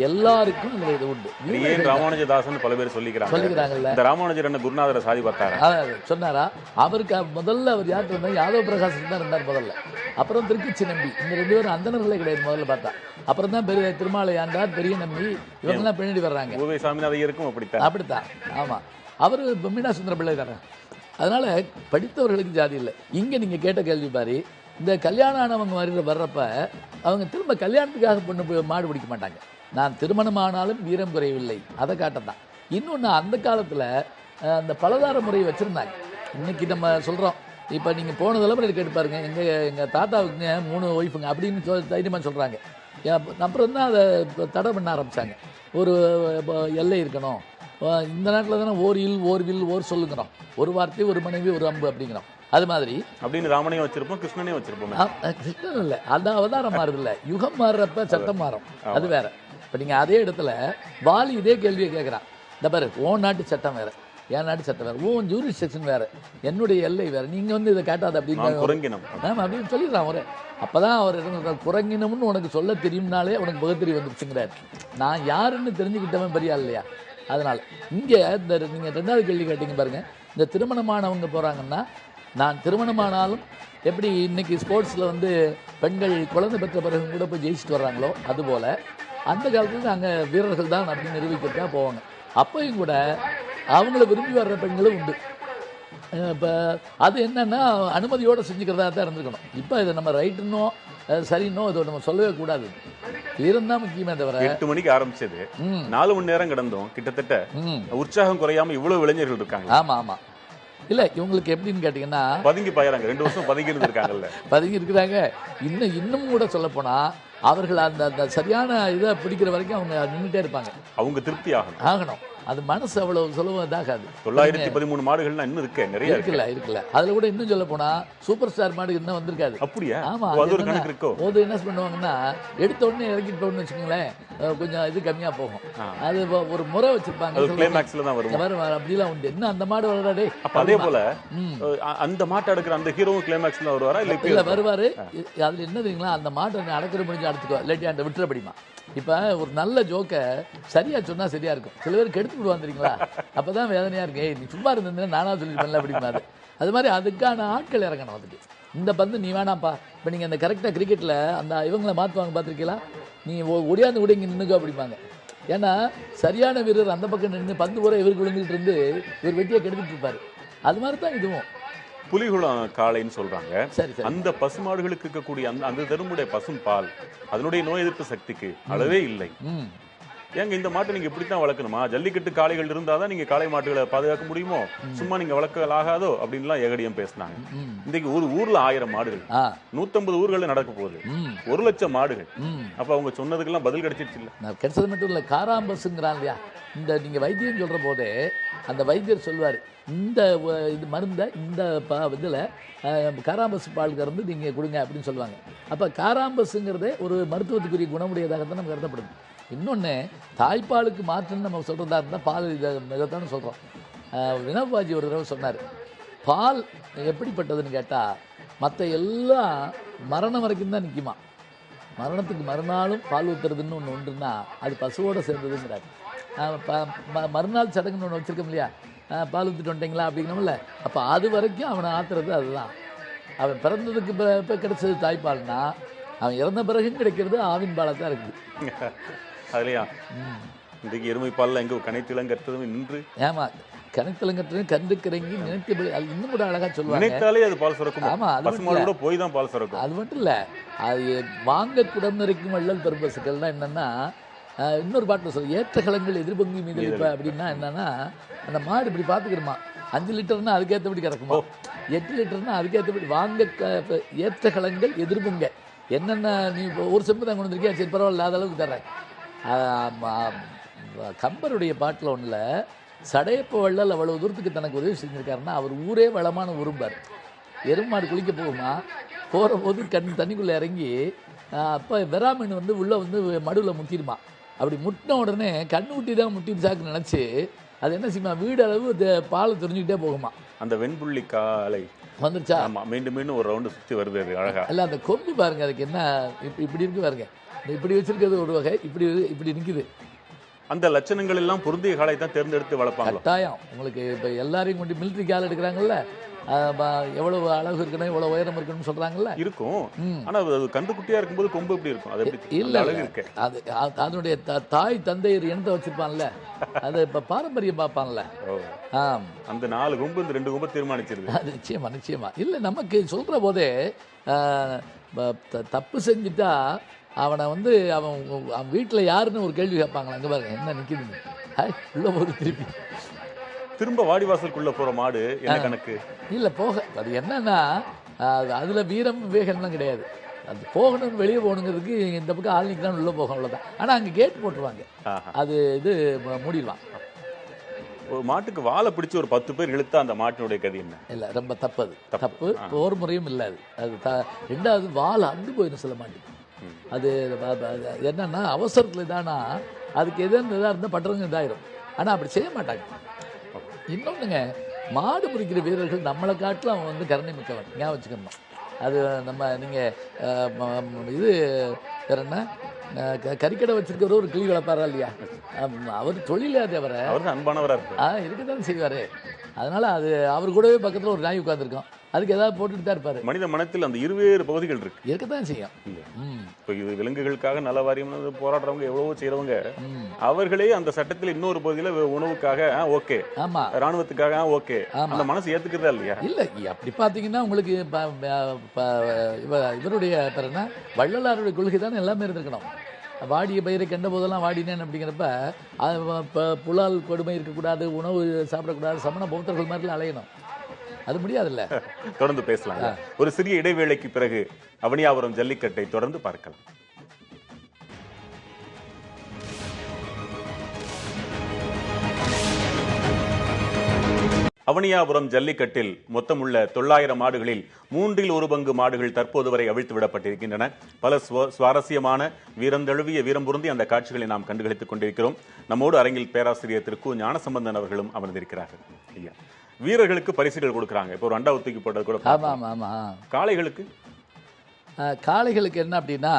எல்லாருக்கும் இந்த இது உண்டு. ஏன் ராமானுஜதாசன் பல பேர் சொல்லிக்கிறாங்கல்ல. இந்த ராமானுஜர் என்ன குருநாதரை சாதி பார்த்தாரா? சொன்னாரா? அவருக்கு முதல்ல அவர் யாருக்கு வந்தா? யாதவ பிரகாஷ் தான் இருந்தார் முதல்ல. அப்புறம் திருச்சி நம்பி, இந்த 2 பேரும் அந்தணர்களே கிடையாது முதல்ல பார்த்தா. அப்புறம் தான் பெரிய திருமாலை ஆண்டார், பெரிய நம்பி, இவங்கெல்லாம் பின்னாடி வர்றாங்க. ஊவே சாமிநாதையருக்கும் அப்படித்தான். ஆமா, அவர் மீனா சுந்தர பிள்ளை தானே. அதனால படித்தவர்களுக்கு ஜாதி இல்லை. இங்க நீங்க கேட்ட கேள்வி பாரு, இந்த கல்யாணம் ஆனவங்க வர்றப்ப அவங்க திரும்ப கல்யாணத்துக்காக பொண்ணு மாடு பிடிக்க மாட்டாங்க. நான் திருமணமானாலும் வீரம் குறையவில்லை, அதை காட்டத்தான். இன்னொன்று, அந்த காலத்தில் அந்த பலதார முறையை வச்சுருந்தாங்க. இன்னைக்கு நம்ம சொல்கிறோம், இப்போ நீங்கள் போன தலைமுறை கேட்டு பாருங்க, எங்கள் தாத்தாவுக்குங்க 3 ஒய்ஃபுங்க அப்படின்னு தைரியமாக சொல்கிறாங்க. அப்புறம் தான் அதை தடை பண்ண ஆரம்பித்தாங்க. ஒரு எல்லை இருக்கணும், இந்த நாட்டில் தானே ஓர் இல் ஓர் வில் ஓர் சொல்லுங்கிறோம், ஒரு வார்த்தை ஒரு மனைவி ஒரு அம்பு அப்படிங்கிறோம். அது மாதிரி அப்படின்னு ராமனையும் வச்சிருப்போம், கிருஷ்ணனையும் வச்சிருப்போம். கிருஷ்ணன் இல்லை, அந்த அவதாரம் மாறுது இல்லை, யுகம் மாறுறப்ப சட்டம் மாறும், அது வேற. இப்போ நீங்கள் அதே இடத்துல வாலி இதே கேள்வியை கேட்குறான். இந்த பாரு, ஓன் நாட்டு சட்டம் வேறு, என் நாட்டு சட்டம் வேறு, ஓன் ஜூரிஸ்டிக்ஷன் வேறு, என்னுடைய எல்லை வேறு, நீங்கள் வந்து இதை கேட்டாது அப்படின்னு குரங்கினம் அப்படின்னு சொல்லிடுறான் ஒரு. அப்போ தான் அவர் குரங்கினம்னு உனக்கு சொல்ல தெரியும்னாலே உனக்கு பகுத்தறி வந்துருச்சுங்கிறார். நான் யாருன்னு தெரிஞ்சுக்கிட்டவன் பெரியா இல்லையா? அதனால் இங்கே இந்த நீங்கள் 2வது கேள்வி கேட்டீங்க பாருங்கள். இந்த திருமணமானவங்க போகிறாங்கன்னா, நான் திருமணமானாலும் எப்படி இன்னைக்கு ஸ்போர்ட்ஸில் வந்து பெண்கள் குழந்தை பெற்ற பிறகு கூட போய் ஜெயிச்சுட்டு வர்றாங்களோ, அதுபோல் அந்த காலத்தில் நாங்கள் வீரர்கள் தான் அப்படின்னு நிரூபிக்கிறதுக்காக போவாங்க. அப்பையும் கூட அவங்கள விரும்பி வர்ற பெண்களும் உண்டு. இப்போ அது என்னன்னா அனுமதியோடு செஞ்சுக்கிறதா தான் இருந்துக்கணும். இப்போ இதை நம்ம ரைட்டுன்னோ சரின்னோ இதை நம்ம சொல்லவே கூடாது. வீரம் தான் முக்கியமே தவிர. 8 மணிக்கு ஆரம்பிச்சது 4 மணி நேரம் கிடந்தோம், கிட்டத்தட்ட உற்சாகம் குறையாம இவ்வளவு இளைஞர்கள் இருக்காங்க. ஆமாம். இல்லை, இவங்களுக்கு எப்படின்னு கேட்டிங்கன்னா பதுங்கி பாயறாங்க. 2 வருஷம் பதுங்கி இருந்திருக்காங்கல்ல, பதுங்கி இருக்கிறாங்க. இன்னும் கூட சொல்லப்போனால் அவர்கள் அந்த சரியான இதை பிடிக்கிற வரைக்கும் அவங்க நின்றுட்டே இருப்பாங்க. அவங்க திருப்தி ஆகணும். அது மனசு அவ்வளவு சுலபதாகாது. 913 மாடுகள்னா இன்னும் இருக்கு, நிறைய இருக்குல்ல. அதுல கூட இன்னும் சொல்ல போனா சூப்பர் ஸ்டார் மாடு இன்னும் வந்திருக்காது. அப்படியா? ஆமா, அது ஒரு கணக்கு இருக்கோ. போது என்ன பண்ணுவாங்கன்னா, எடுத்த உடனே இறக்கிட்டு போகணும்னு வச்சுக்கோங்களேன், கொஞ்சம் இது கம்மியா போகும். அது ஒரு முறை வச்சிருப்பாங்க, கிளைமேக்ஸ்ல தான் வரும். அப்படிலாம் உண்டு. என்ன அந்த மாடு வர்றாடே. அதே போல அந்த மாட்டை அடக்குற அந்த ஹீரோவும் கிளைமேக்ஸ்ல வருவாரா? இல்ல வருவாரு. அதுல என்ன தெரியுங்களா, அந்த மாட்டை அடக்கிற முடிஞ்சு அடுத்துக்கோ, இல்லாட்டி அந்த விட்டுறபடிமா. இப்போ ஒரு நல்ல ஜோக்கை சரியா சொன்னா சரியா இருக்கும். சில பேர் கெடுத்து விடுவாங்க தெரியுங்களா, அப்பதான் வேதனையா இருக்கு. நீ சும்மா இருந்தேன்னா நானா சொல்லிருப்பேன்ல அப்படிமா. அது மாதிரி அதுக்கான ஆட்கள் இறங்கணும். அதுக்கு இந்த பந்து நீ வேணாம்ப்பா. இப்போ நீங்கள் அந்த கரெக்டாக கிரிக்கெட்டில் அந்த இவங்களை மாற்றுவாங்க பார்த்துருக்கீங்களா, நீ ஒடியாந்து கூட இங்கே நின்றுக்கோ அப்படிம்பாங்க. ஏன்னா சரியான வீரர் அந்த பக்கம் நின்று பந்து பூரா இவருக்கு விழுந்துட்டு இருந்து இவர் வெட்டியை கெடுத்துட்டு இருப்பார். அது மாதிரி தான் இதுவும். புலிகுளம் காளைன்னு சொல்றாங்க. சரி, அந்த பசுமாடுகளுக்கு இருக்கக்கூடிய அந்த தருமுடைய பசும் பால் அதனுடைய நோய் எதிர்ப்பு சக்திக்கு அளவே இல்லை. ஏங்க இந்த மாட்டை நீங்க இப்படித்தான் வளர்க்கணுமா? ஜல்லிக்கட்டு காளைகள் இருந்தாதான் நீங்க காளை மாட்டுகளை பாதுகாக்க முடியுமோ, சும்மா நீங்க வளர்க்கல் ஆகாதோ அப்படின்லாம் ஏகடியம் பேசினாங்க. இன்னைக்கு ஒரு ஊர்ல 1000 மாடுகள், 150 ஊர்கள்ல நடக்க போகுது, 1 லட்சம் மாடுகள். அப்ப அவங்க சொன்னதுக்கெல்லாம் பதில் கிடைச்சிருச்சு இல்ல? கிடைச்சது மட்டும் இல்ல, காராம்பசுங்கிறான் இல்லையா, இந்த நீங்க வைத்தியம் சொல்ற போதே அந்த வைத்தியர் சொல்வாரு, இந்த இது மருந்தை இந்த இதில் காராம்பசு பால் கறந்து நீங்கள் கொடுங்க அப்படின்னு சொல்லுவாங்க. அப்போ காராம்பசுங்கிறதே ஒரு மருத்துவத்துக்குரிய குணமுடையதாகத்தான் நம்ம கருதப்படுது. இன்னொன்று, தாய்ப்பாலுக்கு மாற்றுன்னு நம்ம சொல்கிறதா இருந்தால் பால் இதைத்தானே சொல்கிறோம். வினோபாஜி ஒரு தடவை சொன்னார், பால் எப்படிப்பட்டதுன்னு கேட்டால் மற்ற எல்லாம் மரணம் வரைக்கும் தான் நிற்குமா, மரணத்துக்கு மறுநாளும் பால் ஊற்றுறதுன்னு ஒன்று உண்டுன்னா அது பசுவோடு சேர்ந்ததுங்கிறார். மறுநாள் சடங்குன்னு ஒன்று வச்சுருக்கோம் இல்லையா, பால் ஊற்றிட்டு வந்துட்டீங்களா அப்படிங்கணும்ல, அப்போ அது வரைக்கும் அவனை ஆத்துறது அதுதான். அவன் பிறந்ததுக்கு இப்போ கிடைச்சது தாய்ப்பால்னா, அவன் இறந்த பிறகும் கிடைக்கிறது ஆவின் பாலை தான் இருக்குது. அதுலையா இன்றைக்கு எருமை பாலில் எங்கே கனைத்திலங்கற்றதும் நின்று, ஏமா கனைத்திலங்கற்றது கண்டு கிறங்கி நினைத்து, அது இன்னும் கூட அழகாக சொல்லுவாங்க, நினைத்தாலே அது பால் சுரக்கும். ஆமாம், அது போய் தான் பால் சுரக்கும். அது மட்டும் இல்லை, அது வாங்க குடம் நிறைக்கும் வள்ளல் பெரும்பசுக்கள்லாம் என்னென்னா, இன்னொரு பாட்டு சொல்ல, ஏற்ற களங்கள் எதிர்பொங்கி மீதளிப்ப அப்படின்னா என்னன்னா, அந்த மாடு இப்படி பார்த்துக்கிறோமா, 5 லிட்டர்னா அதுக்கேற்றபடி கறக்குமா, 8 லிட்டர்னா அதுக்கேற்றபடி வாங்க ஏற்ற களங்கள் எதிர்பொங்க. என்னென்ன நீ இப்போ ஒரு செம்பு தான் கொண்டு வந்திருக்கியா, சரி பரவாயில்ல இல்லாத அளவுக்கு தர்றேன். கம்பருடைய பாட்டில் ஒன்றில் சடையப்ப வள்ளல் அவ்வளவு தூரத்துக்கு தனக்கு உதவி செஞ்சுருக்காருன்னா, அவர் ஊரே வளமான உரும்பார். எருமாடு குளிக்க போகுமா, போகிற போது தண்ணிக்குள்ளே இறங்கி அப்போ வெறாமீன் வந்து உள்ளே வந்து மடுவில் முட்டிடுமா. அப்படி முட்டின உடனே கண்ணு ஊட்டி தான் முட்டிச்சாக்குன்னு நினச்சி அது என்ன செய்யுமா, வீடு அளவு பாலை தெரிஞ்சுக்கிட்டே போகுமா. அந்த வெண்புள்ளி காலை வந்துருச்சா, மீண்டும் மீண்டும் ஒரு ரவுண்டு சுற்றி வருது. அது அழகா இல்லை அந்த கொம்பு பாருங்க, அதுக்கு என்ன இப்படி இருக்கு பாருங்க, இப்படி வச்சிருக்கிறது ஒரு வகை, இப்படி நிற்குது. அந்த லட்சணங்கள் எல்லாம் பொருந்திய காலை தான் தேர்ந்தெடுத்து வளர்ப்பாங்க. கட்டாயம் உங்களுக்கு இப்போ எல்லாரையும் கொண்டு மிலிட்ரி கால் எடுக்கிறாங்கல்ல, எவ்வளவு அழகு இருக்கணும், எவ்வளவு உயரம் இருக்கணும்னு சொல்றாங்கல்ல, இருக்கும். ஆனா அது கண்டுக்குட்டியா இருக்கும்போது கொம்பு எப்படி இருக்கும், அது எப்படி இல்ல அழகு இருக்கு. அது அதனுடைய தாய் தந்தையர் எண்ணத்தை வச்சிருப்பான்ல, அது இப்ப பாரம்பரியம் பார்ப்பான்ல. அந்த 4 கொம்பு இந்த 2 கொம்பு தீர்மானிச்சிருது. நிச்சயமா நிச்சயமா. இல்ல நமக்கு சொல்ற போதே தப்பு செஞ்சுட்டா அவனை வந்து அவன் வீட்டில் யாருன்னு ஒரு கேள்வி கேட்பாங்களா, அங்கே பாருங்க என்ன நிற்கிதுங்க, உள்ள போது திரும்ப வாடிவாசலுக்குள்ள போற மாடு என்ன கணக்கு இல்லை போக. அது என்னன்னா அதுல வீரம் விவேகம்லாம் கிடையாது, அது போகணும்னு வெளியே போகணுங்கிறதுக்கு இந்த பக்கம் ஆள் நிற்கலான்னு உள்ள போகும், அவ்வளோதான். ஆனால் அங்கே கேட் போட்டுருவாங்க, அது இது மூடிடுவான். ஒரு மாட்டுக்கு வாழை பிடிச்சி ஒரு 10 பேர் இழுத்தா அந்த மாட்டினுடைய கதி என்ன? இல்லை ரொம்ப தப்பு போர் முறையும் இல்லை. அது ரெண்டாவது வாழை அண்டு போயிடும் சில மாட்டுக்கு. அது என்னன்னா அவசரத்தில் இதானா அதுக்கு எதுன்னு இதாக இருந்தால் பட்டுறவங்க இதாயிரும். ஆனால் அப்படி செய்ய மாட்டாங்க. இன்னொன்றுங்க, மாடு பிடிக்கிற வீரர்கள் நம்மளை காட்டில் அவன் வந்து கருணை மிக்கவன், ஞாபகம் வச்சுக்கணும். அது நம்ம நீங்கள் இது வேற என்ன கறிக்கடை வச்சிருக்கிற ஒரு கிளி வளர்ப்பாரா இல்லையா, அவர் தொழிலே அது அவரை அன்பானவராக இருக்கத்தான் செய்வார். அதனால அது அவர் கூடவே பக்கத்தில் ஒரு நாய் உட்காந்துருக்கோம், அதுக்கு ஏதாவது போட்டுட்டு தான் இருப்பாரு. மனித மனத்தில் அந்த இருவேறு பகுதிகள் இருக்கு, இருக்கத்தான் செய்யும். இப்போ இது விலங்குகளுக்காக நல வாரியம் போராடுறவங்க எவ்வளவோ செய்யறவங்க, அவர்களே அந்த சட்டத்தில் இன்னொரு பகுதியில உணவுக்காக ஓகே, ஆமா ராணுவத்துக்காக ஓகே, அந்த மனசு ஏத்துக்கிறதா இல்லையா? இல்ல அப்படி பாத்தீங்கன்னா உங்களுக்கு இவருடைய பேர் என்ன, வள்ளலாருடைய கொள்கை தானே எல்லாமே இருந்திருக்கணும். வாடிய பயிரை கண்ட போதெல்லாம் வாடினேன் அப்படிங்கிறப்ப புலால் கொடுமை இருக்கக்கூடாது, உணவு சாப்பிடக்கூடாது, சமண பௌத்தர்கள் மாதிரிலாம் அலையணும், அது முடியாதுல்ல. தொடர்ந்து பேசலாம். ஒரு சிறிய இடைவேளைக்கு பிறகு அவனியாபுரம் ஜல்லிக்கட்டை தொடர்ந்து பார்க்கலாம். அவனியாபுரம் ஜல்லிக்கட்டில் மொத்தமுள்ள 900 மாடுகளில் 1/3 பங்கு மாடுகள் தற்போது வரை அவிழ்த்து விடப்பட்டிருக்கின்றன. பல சுவாரஸ்யமான வீரந்தழுவிய வீரம் பொருந்தி அந்த காட்சிகளை நாம் கண்டுகளித்துக் கொண்டிருக்கிறோம். நம்மோடு அரங்கில் பேராசிரியர் திரு கு. ஞானசம்பந்தன் அவர்களும் அமர்ந்திருக்கிறார்கள். ஐயா, வீரர்களுக்கு பரிசுகள் கொடுக்குறாங்க. இப்போ ஒரு அண்டா தூக்கி போட்டது கூட. ஆமாம் ஆமாம். காளைகளுக்கு என்ன அப்படின்னா,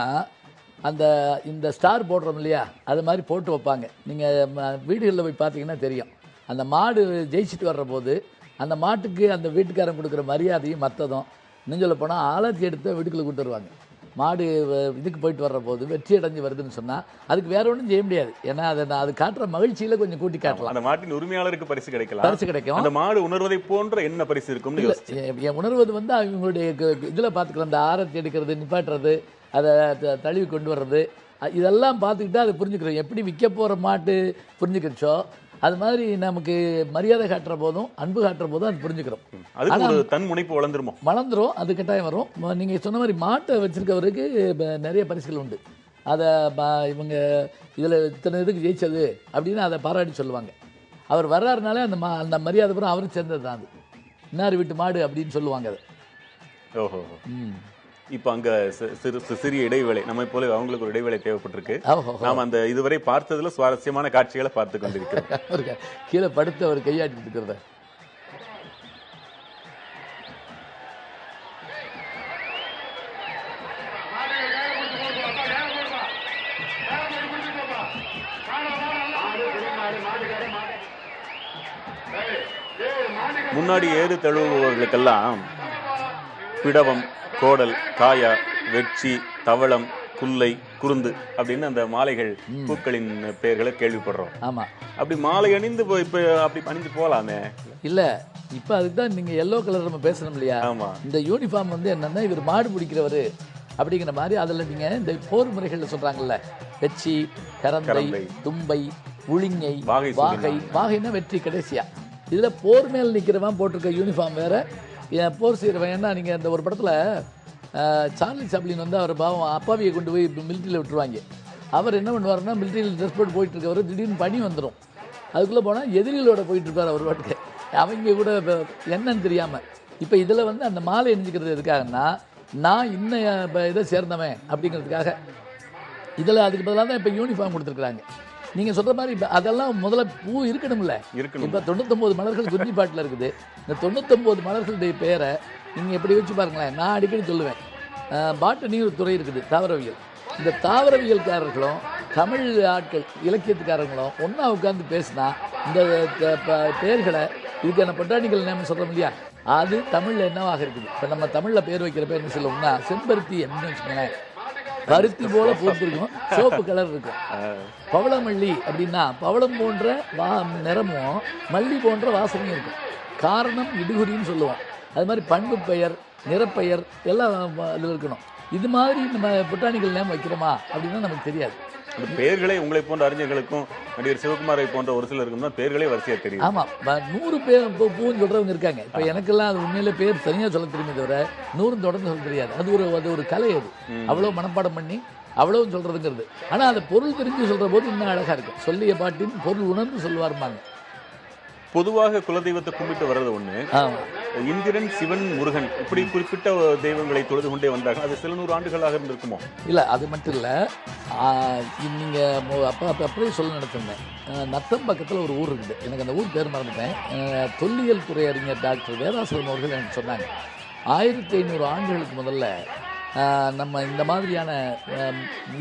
இந்த ஸ்டார் போடுறோம் இல்லையா, அது மாதிரி போட்டு வைப்பாங்க. நீங்கள் வீடுகளில் போய் பார்த்தீங்கன்னா தெரியும். அந்த மாடு ஜெயிச்சுட்டு வர்ற போது அந்த மாட்டுக்கு அந்த வீட்டுக்காரன் கொடுக்குற மரியாதையும் மற்றதும் இன்னும் சொல்ல போனால் ஆலத்தி எடுத்து வீட்டுக்குள்ளே கூட்டு வருவாங்க. மாடு இதுக்கு போயிட்டு வர்ற போது வெற்றி அடைஞ்சு வருதுன்னு சொன்னால் அதுக்கு வேற ஒன்றும் செய்ய முடியாது. ஏன்னா அது காட்டுற மகிழ்ச்சியில் கொஞ்சம் கூட்டி காட்டலாம். அந்த மாட்டின் உரிமையாளருக்கு பரிசு கிடைக்கும். அந்த மாடு உணர்வதை போன்ற என்ன பரிசு இருக்கும்? என் உணர்வது வந்து அவங்களுடைய இதில் பார்த்துக்கிற அந்த ஆரத்தி எடுக்கிறது, நிப்பாட்டுறது, அதை தழுவி கொண்டு வர்றது, இதெல்லாம் பார்த்துக்கிட்டா அது புரிஞ்சுக்கிறோம். எப்படி விற்க போகிற மாட்டு புரிஞ்சுக்கிச்சோ அது மாதிரி நமக்கு மரியாதை காட்டுற போதும் அன்பு காட்டுற போதும் அது புரிஞ்சுக்கிறோம். தன் முனைப்பு வளர்ந்துரும், அது கட்டாயம் வரும். நீங்கள் சொன்ன மாதிரி மாட்டை வச்சிருக்கவருக்கு நிறைய பரிசுகள் உண்டு. அதை இவங்க இதில் இத்தனை இதுக்கு ஜெயிச்சது அப்படின்னு அதை பாராட்டி சொல்லுவாங்க. அவர் வர்றாருனாலே அந்த மரியாதை பூரா அவருக்கு சேர்ந்தது தான். அது இன்னார் வீட்டு மாடு அப்படின்னு சொல்லுவாங்க அதை. ஓஹோ. இப்போ அங்க சிறிய இடைவேளை, நம்ம போல அவங்களுக்கு ஒரு இடைவேளை தேவைப்பட்டிருக்கு. நாம் அந்த இதுவரை பார்த்ததுல சுவாரஸ்யமான காட்சிகளை பார்த்து கொண்டிருக்கிறோம். கீழே படுத்து அவர் கையாட்டி இருக்கிறத முன்னாடி ஏறு தழுவுபவர்களுக்கெல்லாம் பிடவம், கோடல், காயா, வெட்சி, தவளம், குல்லை, குருந்து அப்படின்னு அந்த மாலைகள் பூக்களின் பெயர்களை கேள்விப்படுறோம். ஆமா, அப்படி மாலை அணிந்து இப்ப அப்படி அணிஞ்சு போலாமே. இல்ல இப்ப அதுதான் நீங்க எல்லோ கலர் நம்ம பேசணும் இல்லையா? ஆமா. இந்த யூனிஃபார்ம் வந்து என்னன்னா, இவர் மாடு பிடிக்கிறவரு அப்படிங்கிற மாதிரி அதில் நீங்கள் இந்த போர் முறைகளில் சொல்கிறாங்கல்ல, வெச்சி, கரந்தை, தும்பை, உளிங்கை, வாகைன்னா வெற்றி கடைசியா. இதில் போர் மேல் நிற்கிறவன் போட்டிருக்க யூனிஃபார்ம் வேற, போர் செய்கிறவன். ஏன்னா நீங்கள் இந்த ஒரு படத்தில் சார்லி சாப்ளின் வந்து அவர் பாவம் அப்பாவியை கொண்டு போய் மிலிட்ரியில் விட்டுருவாங்க. அவர் என்ன பண்ணுவாருன்னா, மிலிட்ரியில் ட்ரெஸ் போட்டு போயிட்டு இருக்கவர் திடீர்னு பனி வந்துடும். அதுக்குள்ளே போனால் எதிரிகளோட போயிட்டு இருப்பார் அவர் பாட்டுக்கு, அவங்க கூட என்னன்னு தெரியாமல். இப்போ இதில் வந்து அந்த மாலை அணிஞ்சிக்கிறது எதுக்காகன்னா, நான் இன்னும் இதை சேர்ந்தவன் அப்படிங்கிறதுக்காக. இதில் அதுக்கு பதிலாக தான் இப்போ யூனிஃபார்ம் கொடுத்துருக்குறாங்க. நீங்கள் சொல்கிற மாதிரி இப்போ அதெல்லாம் முதல்ல பூ இருக்கணும்ல. இப்போ 99 மலர்கள் குறிஞ்சி பாட்டில் இருக்குது. இந்த 99 மலர்களுடைய பேரை நீங்கள் எப்படி வச்சு பாருங்களேன். நான் அடிக்கடி சொல்லுவேன், பாட்டனி ஒரு துறை இருக்குது, தாவரவியல். இந்த தாவரவியல்காரர்களும் தமிழ் ஆட்கள் இலக்கியத்துக்காரங்களும் ஒன்றா உட்காந்து பேசினா இந்த பேர்களை, இதுக்கான பொட்டானிக்கல் நேம் சொல்கிறோம் இல்லையா, அது தமிழில் என்னவாக இருக்குது. இப்போ நம்ம தமிழில் பேர் வைக்கிற பேர் என்ன சொல்லுவோம்னா, செம்பருத்தி அப்படின்னு வச்சுக்கோங்களேன், பருத்தி போல பூத்திருக்கும், சிவப்பு கலர் இருக்கும். பவளமல்லி அப்படின்னா பவளம் போன்ற நிறமும் மல்லி போன்ற வாசனையும் இருக்கும். காரணம் இடுகுறின்னு சொல்லுவோம். அது மாதிரி பண்பு பெயர், நிறப்பெயர் எல்லாம் அதில் இருக்கணும். இது மாதிரி நம்ம பொட்டானிக்கல் நேம் வைக்கிறோமா அப்படின்னா நமக்கு தெரியாது. அந்த பெயர்களை உங்களை போன்ற அறிஞர்களுக்கும் நடிகர் சிவகுமாரை போன்ற ஒரு சிலருக்கும் தான் பெயர்களே வரிசையாக தெரியும். ஆமாம், 100 பேர் பூன்னு சொல்கிறவங்க இருக்காங்க. இப்போ எனக்கெல்லாம் அது உண்மையிலே பேர் தனியாக சொல்ல தெரியுமே தவிர 100 தொடர்ந்து சொல்ல தெரியாது. அது ஒரு கலை. அது அவ்வளோ மனப்பாடம் பண்ணி அவ்வளவு சொல்கிறதுங்கிறது. ஆனால் அந்த பொருள் தெரிஞ்சு சொல்கிற போது இன்னும் அழகாக இருக்கும். சொல்லிய பாட்டின் பொருள் உணர்ந்து சொல்லுவாருமாங்க. பொதுவாக குலதெய்வத்தை கும்பிட்டு வர்றது ஒண்ணு, இந்திரன், சிவன், முருகன் இப்படி குறிப்பிட்ட தெய்வங்களை தொழுது கொண்டே வந்தாங்க. அது சில 100 ஆண்டுகளாக இருந்திருக்குமோ? இல்லை, அது மட்டும் இல்லை. நீங்கள் அப்படியே சொல்ல நினைச்சிருந்தேன். நத்தம் பக்கத்தில் ஒரு ஊர் இருக்குது, எனக்கு அந்த ஊர் பேர் மறந்துட்டேன். தொல்லியல் துறை அறிஞர் டாக்டர் வேதாசலம் அவர்கள் எனக்கு சொன்னாங்க, 1500 ஆண்டுகளுக்கு முதல்ல நம்ம இந்த மாதிரியான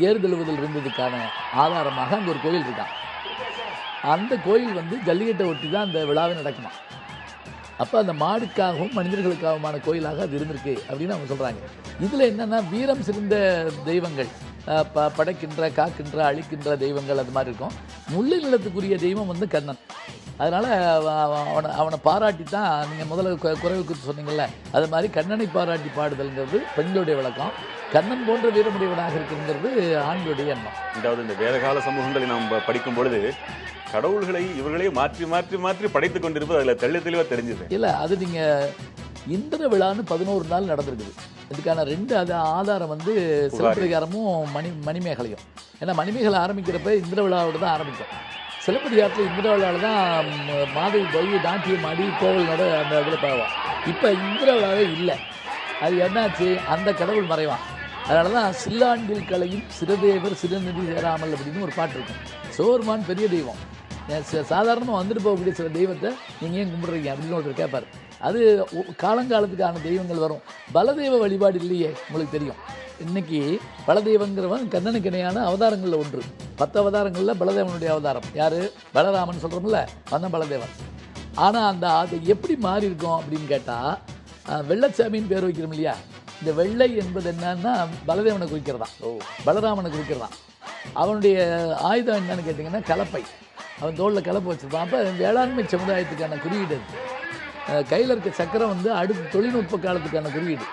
ஏறுதழுவுதல் இருந்ததுக்கான ஆதாரமாக அங்கே ஒரு கோயில் இருக்கான். அந்த கோயில் வந்து ஜல்லிக்கட்டை ஒட்டி தான் அந்த விழாவே நடக்குமா. அப்போ அந்த மாடுக்காகவும் மனிதர்களுக்காகவுமான கோயிலாக அது இருந்திருக்கு அப்படின்னு அவங்க சொல்கிறாங்க. இதில் என்னென்னா, வீரம் சிறந்த தெய்வங்கள், படைக்கின்ற, காக்கின்ற, அழிக்கின்ற தெய்வங்கள் அது மாதிரி இருக்கும். முள்ளு நிலத்துக்குரிய தெய்வம் வந்து கண்ணன். அதனால் அவனை பாராட்டி தான் நீங்கள் முதல்ல குறைவு குறித்து சொன்னீங்கள்ல, அது மாதிரி கண்ணனை பாராட்டி பாடுதல்ங்கிறது பெண்களுடைய வழக்கம். கண்ணன் போன்ற வீரமுடையவனாக இருக்குங்கிறது ஆண்களுடைய எண்ணம். அதாவது இந்த வேதகால சமூகங்களை நாம் படிக்கும் பொழுது கடவுள்களை இவர்களே மாற்றி மாற்றி மாற்றி படைத்துக் கொண்டிருப்பது அதில் தெள்ள தெளிவாக தெரிஞ்சுது. இல்லை, அது நீங்கள் இந்திர விழான்னு 11 நாள் நடந்திருக்குது. இதுக்கான 2 ஆதாரம் வந்து சிலப்பதிகாரமும் மணிமேகலையும். ஏன்னா மணிமேகலை ஆரம்பிக்கிறப்ப இந்திர விழாவோடு தான் ஆரம்பிக்கும். சிலப்பதிகாரத்தில் இந்திர விழாவில் தான் மாதவி போய் நாட்டியம் ஆடி கோவிலோட அந்த இதில் போவான். இப்போ இந்திர விழாவே இல்லை. அது என்னாச்சு, அந்த கடவுள் மறைவான். அதனால தான் சில்லாண்டில் கலையும் சிறதேவர் சிறுநிதி சேராமல் அப்படின்னு ஒரு பாட்டு இருக்கும். சோர்மான் பெரிய தெய்வம், சாதாரணமாக வந்துட்டு போகக்கூடிய சில தெய்வத்தை நீங்கள் ஏன் கும்பிட்றீங்க அப்படின்னு ஒருத்தர் கேட்பார். அது காலங்காலத்துக்கான தெய்வங்கள் வரும். பலதெய்வ வழிபாடு இல்லையே, உங்களுக்கு தெரியும். இன்றைக்கி பலதெய்வங்கிறவன் கண்ணனுக்கு இணையான அவதாரங்களில் ஒன்று. 10 அவதாரங்களில் பலதேவனுடைய அவதாரம் யார்? பலராமன் சொல்கிறோம்ல, வந்த பலதேவன். ஆனால் அது எப்படி மாறி இருக்கும் அப்படின்னு கேட்டால், வெள்ளச்சாமின்னு பேர் வைக்கிறோம் இல்லையா, இந்த வெள்ளை என்பது என்னன்னா பலதேவனை குறிக்கிறதான், பலராமனை குறிக்கிறதான். அவனுடைய ஆயுதம் என்னன்னு கேட்டிங்கன்னா கலப்பை. அவன் தோளில் கலப்பை வச்சுருப்பான். அப்போ வேளாண்மை சமுதாயத்துக்கான குறியீடு அது. கையில் இருக்க சக்கரம் வந்து அடுத்த தொழில்நுட்ப காலத்துக்கான குறியீடு.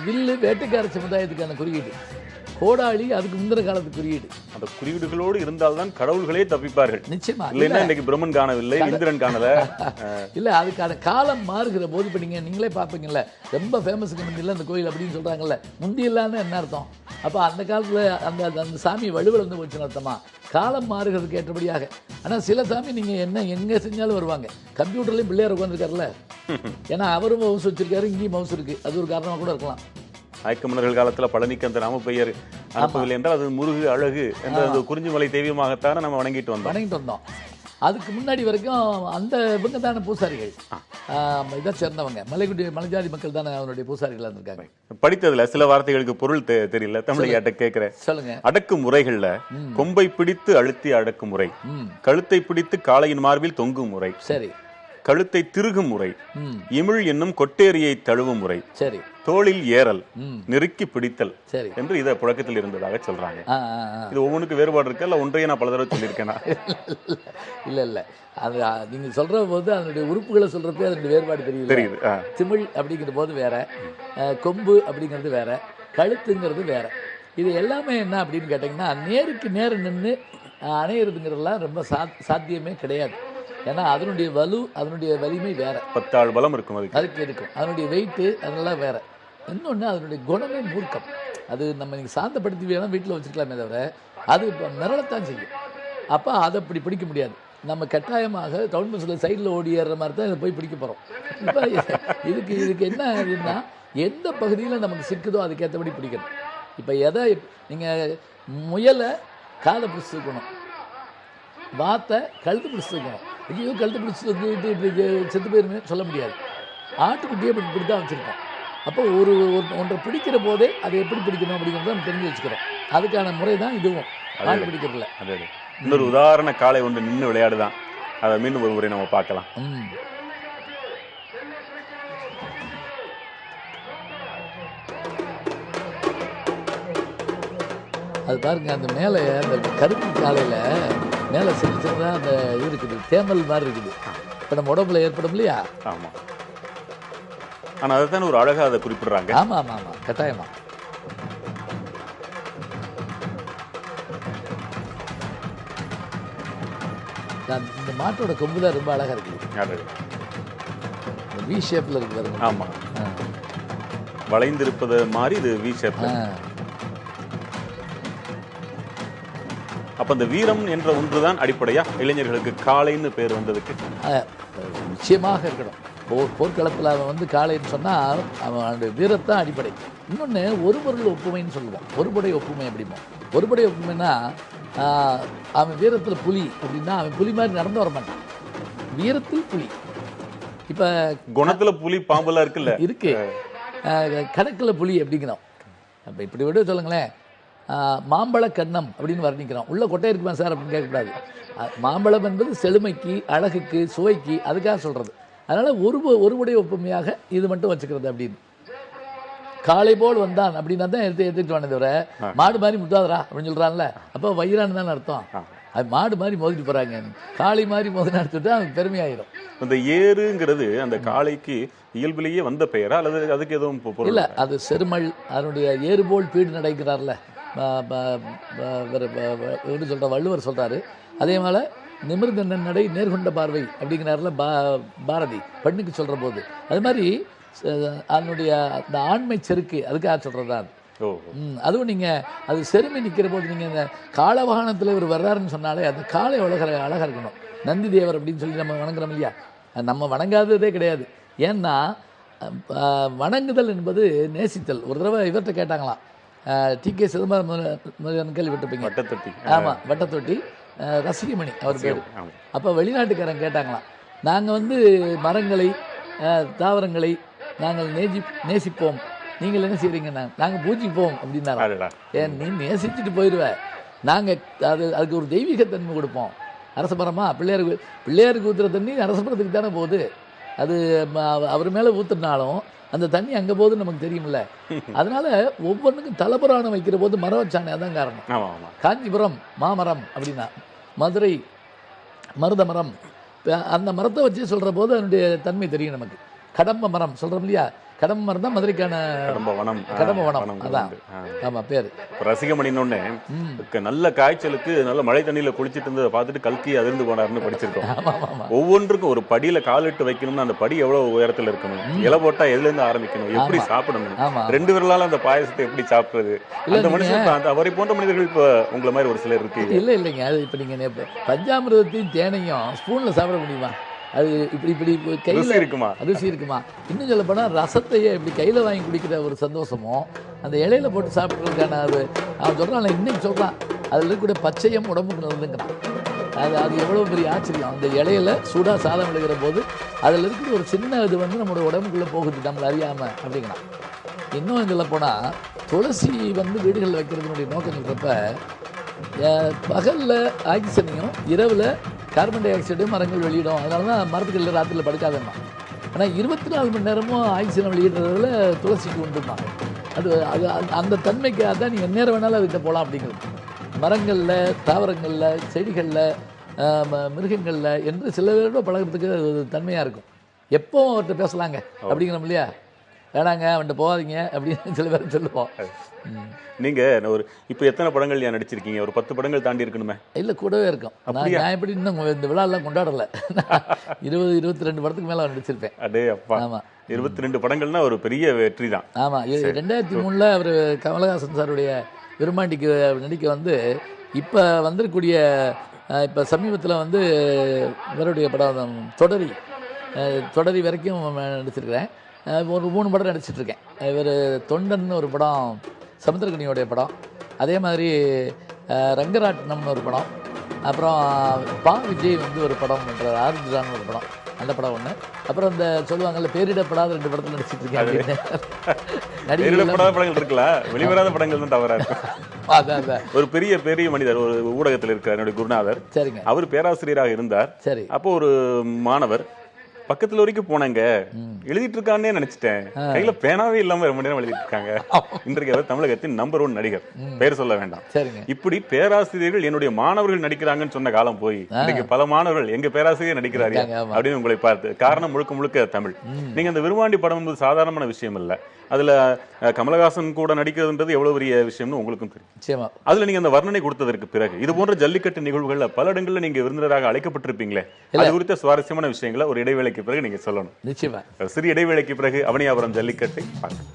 வில்லு வேட்டைக்கார சமுதாயத்துக்கான குறியீடு. கோடாளி அதுக்கு முந்தின காலத்து குறியீடு. அந்த குறியீடுகளோடு இருந்தால்தான் கடவுள்களே தப்பிப்பார்கள். நிச்சயமா. இல்லைன்னா இன்னைக்கு பிரம்மன் காணவில்லை, இந்திரன் காணல. இல்லை, அதுக்கான காலம் மாறுகிற போது இப்போ நீங்களே பார்ப்பீங்கல்ல, ரொம்ப ஃபேமஸுக்கு முந்தியில் அந்த கோயில் அப்படின்னு சொல்கிறாங்கல்ல, முந்தியில்லான்னு என்ன அர்த்தம்? அப்போ அந்த காலத்தில் அந்த சாமி வலுவிழந்து போச்சுன்னு அர்த்தமா? காலம் மாறுகிறதுக்கு ஏற்றபடியாக. ஆனால் சில சாமி நீங்கள் என்ன எங்கே செஞ்சாலும் வருவாங்க. கம்ப்யூட்டர்லேயும் பிள்ளையார் உட்காந்துருக்காருல்ல, ஏன்னா அவரும் மவுஸ் வச்சிருக்காரு, இங்கேயும் மவுஸ் இருக்குது. அது ஒரு காரணமாக கூட இருக்கலாம். நாயக்க மன்னர்கள் காலத்தில் பழனிக்கு அந்த நாம பெயர் அனுப்பவில்லை என்றால் அது முருகு அழகு என்ற அந்த குறிஞ்சிமலை தெய்வமாகத்தானே நம்ம வணங்கிட்டு வந்தோம். அதுக்கு முன்னாடி வரைக்கும் அந்த இவங்க தானே பூசாரிகள், இதை சேர்ந்தவங்க மலைஜாதி மக்கள் தானே அவனுடைய பூசாரிகள் இருந்திருக்காங்க. படித்ததுல சில வார்த்தைகளுக்கு பொருள் தெரியல, தமிழையாட்ட கேட்கிறேன். சொல்லுங்க. அடக்கு முறைகள்ல கொம்பை பிடித்து அழுத்தி அடக்கும் முறை, கழுத்தை பிடித்து காளையின் மார்பில் தொங்கும் முறை, சரி, கழுத்தை திருகும் முறை, இமிழ் என்னும் கொட்டேரியை தழுவும் முறை, சரி, தோளில் ஏறல், நெருக்கி பிடித்தல் சரி என்று இதை புழக்கத்தில் இருந்ததாக சொல்றாங்க. இது ஒவ்வொன்றுக்கு வேறுபாடு இருக்கு, இல்ல ஒன்றையே நான் பல தடவை சொல்லியிருக்கேனா? இல்ல அது நீங்க சொல்ற போது அதனுடைய உறுப்புகளை சொல்றப்பே அதனுடைய வேறுபாடு தெரியுது. திமிழ் அப்படிங்கிற போது வேற, கொம்பு அப்படிங்கிறது வேற, கழுத்துங்கிறது வேற. இது எல்லாமே என்ன அப்படின்னு கேட்டிங்கன்னா, நேருக்கு நேர் நின்று அணையிறதுங்கிறதுலாம் ரொம்ப சாத்தியமே கிடையாது. ஏன்னா அதனுடைய அதனுடைய வலிமை வேற. 10 ஆள் பலம் இருக்கும் அதுக்கு இருக்கும். அதனுடைய வெயிட்டு அதெல்லாம் வேற. இன்னொன்று அதனுடைய குணமே மூர்க்கம். அது நம்ம நீங்கள் சாந்தப்படுத்தி வேணால் வீட்டில் வச்சுக்கலாமே தவிர அது இப்போ மிரளத்தான் செய்யும். அப்போ அதை அப்படி பிடிக்க முடியாது. நம்ம கட்டாயமாக டவுன் பஸ்ஸில் சைடில் ஓடி ஏறுற மாதிரி தான் இதை போய் பிடிக்க போகிறோம். இப்போ இதுக்கு என்ன ஆகுதுன்னா, எந்த பகுதியில் நமக்கு சிக்குதோ அதுக்கேற்றபடி பிடிக்கணும். இப்போ எதை நீங்கள் முயலை காதை பிடிச்சி தூக்கணும், வாத்தை கழுத்து பிடிச்சி தூக்கணும். ஐயோ கழுத்து பிடிச்சி தூக்கிட்டு இப்படி செத்து போயிருமே சொல்ல முடியாது. ஆட்டுக்குட்டியே இப்படி தான் வச்சுருக்கோம். அப்போ ஒன்றை பிடிக்கிற போதே அதை எப்படி பிடிக்கணும் அப்படிங்கிறத நம்ம தெரிஞ்சு வச்சுக்கிறோம். அதுக்கான முறை தான் இதுவும் ஆட்டு பிடிக்கிறதுல. இன்னொரு உதாரண காளை ஒன்று நின்று விளையாடுதான். அதை மீண்டும் ஒரு முறை நம்ம பார்க்கலாம். அது பாருங்க, அந்த மேலே அந்த கருப்பு காலையில் மேலே சின்னதாக அந்த இது இருக்குது, தேமல் மாதிரி இருக்குது. இப்போ நம்ம உடம்புல ஏற்படும் இல்லையா? ஆமாம். ஆனால் அதை தானே ஒரு அழகாக அதை குறிப்பிடுறாங்க. ஆமாம் ஆமாம் ஆமாம், கட்டாயமா. இந்த மாட்டோட கொம்பு தான் ரொம்ப அழகாக இருக்குது. வி ஷேப்பில் இருக்கு பாருங்க. ஆமாம், வளைந்திருப்பது மாதிரி இது வி ஷேப். அப்போ அந்த வீரம் என்ற ஒன்றுதான் அடிப்படையா இளைஞர்களுக்கு காளைன்னு பேர் வந்ததுக்கு? நிச்சயமாக இருக்கணும். போர்க்களத்தில் அவன் வந்து காளைன்னு சொன்னால் அவனுடைய வீரத்தான் அடிப்படை. இன்னொன்று ஒரு பொருள் ஒப்புமைன்னு சொல்லுவோம், ஒருபடை ஒப்புமை அப்படிமோ. ஒருபடை ஒப்புமைன்னா அவன் வீரத்தில் புலி அப்படின்னா அவன் புலி மாதிரி நடந்து வர மாட்டான், வீரத்தில் புலி. இப்போ குணத்தில் புலி பாம்பெல்லாம் இருக்குல்ல, இருக்கு. கணக்கில் புலி அப்படிங்கிறோம். அப்போ இப்படி விட சொல்லுங்களேன், மாம்பழ கண்ணம் அப்படின்னு வர்ணிக்கிறோம். உள்ள கொட்டை இருக்குமா சார் அப்படின்னு கேட்கக்கூடாது. மாம்பழம் என்பது செழுமைக்கு, அழகுக்கு, சுவைக்கு, அதுக்காக சொல்கிறது. அதனால் ஒருபடை ஒப்புமையாக இது மட்டும் வச்சுக்கிறது. அப்படின்னு காளை போல் வந்தான் அப்படின்னா தான் எடுத்துக்கிட்டு வானே தவிர மாடு மாதிரி முத்தாதரா அப்படின்னு சொல்கிறான்ல, அப்போ வயிறான்னு தானே அர்த்தம். அது மாடு மாதிரி மோதிட்டு போகிறாங்க, காளை மாதிரி மோதினா எடுத்துட்டா அவனுக்கு பெருமையாயிரும். அந்த ஏறுங்கிறது அந்த காளைக்கு இயல்பிலேயே வந்த பெயரா அல்லது அதுக்கு எதுவும் இல்லை? அது செருமல், அதனுடைய ஏறு போல் பீடு நடைக்கிறார்ல சொல்கிற வள்ளுவர் சொல்கிறாரு. அதே மாதிரி நிமிர்ந்த நடை நேர்கொண்ட பார்வை அப்படிங்கிறாருல பாரதி பெண்ணுக்கு சொல்கிற போது. அது மாதிரி அதனுடைய அந்த ஆண்மை செருக்கு அதுக்காக சொல்கிறது தான். அதுவும் நீங்கள் அது செருமை நிற்கிற போது நீங்கள் இந்த கால வாகனத்தில் இவர் வர்றாருன்னு சொன்னாலே அந்த காலை அழகாக இருக்கணும். நந்தி தேவர் அப்படின்னு சொல்லி நம்ம வணங்குறோம் இல்லையா? நம்ம வணங்காததே கிடையாது. ஏன்னா வணங்குதல் என்பது நேசித்தல். ஒரு தடவை இவர்கிட்ட கேட்டாங்களாம், டி.கே. சிதம்பரம் கேள்விப்பட்டிருப்பீங்க, வட்டத்தொட்டி. ஆமாம், வட்டத்தொட்டி ரசிகமணி அவர் பேர். அப்போ வெளிநாட்டுக்காரன் கேட்டாங்களாம், நாங்கள் வந்து மரங்களை தாவரங்களை நாங்கள் நேசிப்போம், நீங்கள் என்ன செய்கிறீங்கன்னா நாங்கள் பூஜிப்போம் அப்படின்னாரா. ஏன் நீ நேசிச்சுட்டு போயிடுவேன், நாங்கள் அதுக்கு ஒரு தெய்வீகத்தன்மை கொடுப்போம். அரச மரமா பிள்ளையாருக்கு ஊற்றுற தண்ணி அரச மரத்துக்கு தானே போகுது. அது அவர் மேலே ஊற்றுனாலும் அந்த தண்ணி அங்கே போகுதுன்னு நமக்கு தெரியுமில்ல. அதனால ஒவ்வொன்றுக்கும் தலைபுராணம் வைக்கிற போது மரம் வச்சானே, அதான் காரணம். காஞ்சிபுரம் மாமரம் அப்படின்னா, மதுரை மருத மரம், அந்த மரத்தை வச்சு சொல்கிற போது அதனுடைய தன்மை தெரியும் நமக்கு. கடம்ப மரம் சொல்கிறோம் இல்லையா, கடம்ப மரம் தான் மதுரைக்கான கடம்ப வனம். அதான் ஆமாம் பேர். ரசிகமணின்னு நல்ல காய்ச்சலுக்கு நல்ல மழை தண்ணியில் குளிச்சுட்டு இருந்ததை பார்த்துட்டு கல்கி அதிர்ந்து போனார்னு படிச்சிருக்கோம். ஒவ்வொன்றுக்கும் ஒரு படியில் காலிட்டு வைக்கணும்னா அந்த படி எவ்வளோ உயரத்தில் இருக்கணும், இலை போட்டால் எதுலேருந்து ஆரம்பிக்கணும், எப்படி சாப்பிடணும், 2 விரலால் அந்த பாயசத்தை எப்படி சாப்பிட்றது, அந்த மனுஷன் அந்த அவரை போன்ற மனிதர்கள் இப்போ உங்களை மாதிரி ஒரு சிலர் இருக்கு. இல்லைங்க, அது இப்போ நீங்கள் பஞ்சாமிரதத்தையும் தேனையும் ஸ்பூனில் சாப்பிட முடியுமா? அது இப்படி கையில் இருக்குமா? ருசி இருக்குமா? இன்னும் சொல்ல போனால் ரசத்தையே இப்படி கையில் வாங்கி குடிக்கிற ஒரு சந்தோஷமும் அந்த இலையில போட்டு சாப்பிட்றதுக்கான அது அவன் சொல்கிறான், இன்னைக்கு சொல்கிறான், அதில் இருக்கக்கூடிய பச்சையம் உடம்புக்கு நல்லதுங்கிறான். அது எவ்வளோ பெரிய ஆச்சரியம். அந்த இலையில சூடாக சாதம் விழுகிற போது அதில் இருக்கிற ஒரு சின்ன இது வந்து நம்மளோட உடம்புக்குள்ளே போகுது நம்மளை அறியாமல் அப்படிங்கிறான். இன்னும் இதில் போனால் துளசி வந்து வீடுகளில் வைக்கிறதுனுடைய நோக்கம் சொல்கிறப்ப பகலில் ஆக்சிஜனையும் இரவில் கார்பன் டை ஆக்சைடும் மரங்கள் வெளியிடும். அதனால தான் மரத்துக்களில் ராத்திரியில் படுக்காதம்மா. ஆனால் 24 மணி நேரமும் ஆக்சிஜன் வெளியிடுறதுல துளசிக்கு உண்டுமா. அது அந்த தன்மைக்கு அதான் நீங்கள் நேரம் வேணாலும் அதுக்கிட்ட போகலாம் அப்படிங்கிறது. மரங்களில், தாவரங்களில், செடிகளில், மிருகங்களில் என்று சில பேரோட பழகிறதுக்கு தன்மையாக இருக்கும். எப்போவும் அவர்கிட்ட பேசலாங்க அப்படிங்கிறோம் இல்லையா? வேணாங்க அவன்கிட்ட போகாதீங்க அப்படின்னு சில பேர் சொல்லுவோம். நீங்க ஒரு இப்போ எத்தனை படங்கள் ஏன் நடிச்சிருக்கீங்க? ஒரு 10 படங்கள் தாண்டி இருக்கணுமே. இல்லை கூடவே இருக்கும். நான் எப்படி இன்னும் இந்த விழாலாம் கொண்டாடலை. 22 படத்துக்கு மேலே நடிச்சிருப்பேன். அடே அப்பா. ஆமாம், 22 படங்கள்னா ஒரு பெரிய வெற்றி தான். ஆமாம். 2003 அவர் கமலஹாசன் சாருடைய விரும்மாண்டிக்கு நடிக்க வந்து இப்போ வந்திருக்கக்கூடிய இப்போ சமீபத்தில் வந்து இவருடைய படம் தொடரி வரைக்கும் நடிச்சிருக்கிறேன். ஒரு 3 படம் நடிச்சிட்ருக்கேன். இவர் தொண்டன் ஒரு படம், சமுத்திரக்கனியோடைய படம், அதே மாதிரி ரங்கராட்னம்னு ஒரு படம், அப்புறம் விஜய் வந்து ஒரு படம் பண்ணுறாரு, ஆர்ஜான்னு ஒரு படம், அந்த படம் ஒன்று. அப்புறம் இந்த சொல்லுவாங்கல்ல பேரிடப்படாத 2 படத்தில் நடிச்சிட்ருக்கேன் அப்படின்னு. பேரிடப்படாத படங்கள் இருக்குல்ல, வெளிவராத படங்கள் தான் தவறா இருக்கும். அதான் ஒரு பெரிய மனிதர் ஒரு ஊடகத்தில் இருக்கிறார், என்னுடைய குருநாதர். சரிங்க. அவர் பேராசிரியராக இருந்தார். சரி. அப்போ ஒரு மாணவர் பக்கத்துல வரைக்கும் போனாங்க, எழுதிட்டு இருக்கான்னே நினைச்சிட்டேன், கையில பேனாவே இல்லாம ரொம்ப நேரம் எழுதிட்டு இருக்காங்க. இன்றைக்கு அவர் தமிழகத்தின் நம்பர் 1 நடிகர், பெயர் சொல்ல வேண்டாம். சரிங்க. இப்படி பேராசிரியர்கள் என்னுடைய மாணவர்கள் நடிக்கிறாங்கன்னு சொன்ன காலம் போய் இன்னைக்கு பல மாணவர்கள் எங்க பேராசிரியர் நடிக்கிறாரு அப்படின்னு உங்களை பார்த்து, காரணம் முழுக்க தமிழ். நீங்க அந்த விரும்மாண்டி படம் என்பது சாதாரணமான விஷயம் இல்ல. அதுல கமலஹாசன் கூட நடிக்கிறதுன்றது எவ்வளவு பெரிய விஷயம்னு உங்களுக்கும் தெரியும். அதுல நீங்க அந்த வர்ணனை கொடுத்ததற்கு பிறகு இது போன்ற ஜல்லிக்கட்டு நிகழ்வுகள்ல பல இடங்கள்ல நீங்க விருந்தினராக அழைக்கப்பட்டிருப்பீங்களே, அது குறித்த சுவாரஸ்யமான விஷயங்களை ஒரு இடைவேளைக்கு பிறகு நீங்க சொல்லணும். நிச்சயமா. சிறிய இடைவேளைக்கு பிறகு அவனியாபுரம் ஜல்லிக்கட்டை பார்க்கலாம்.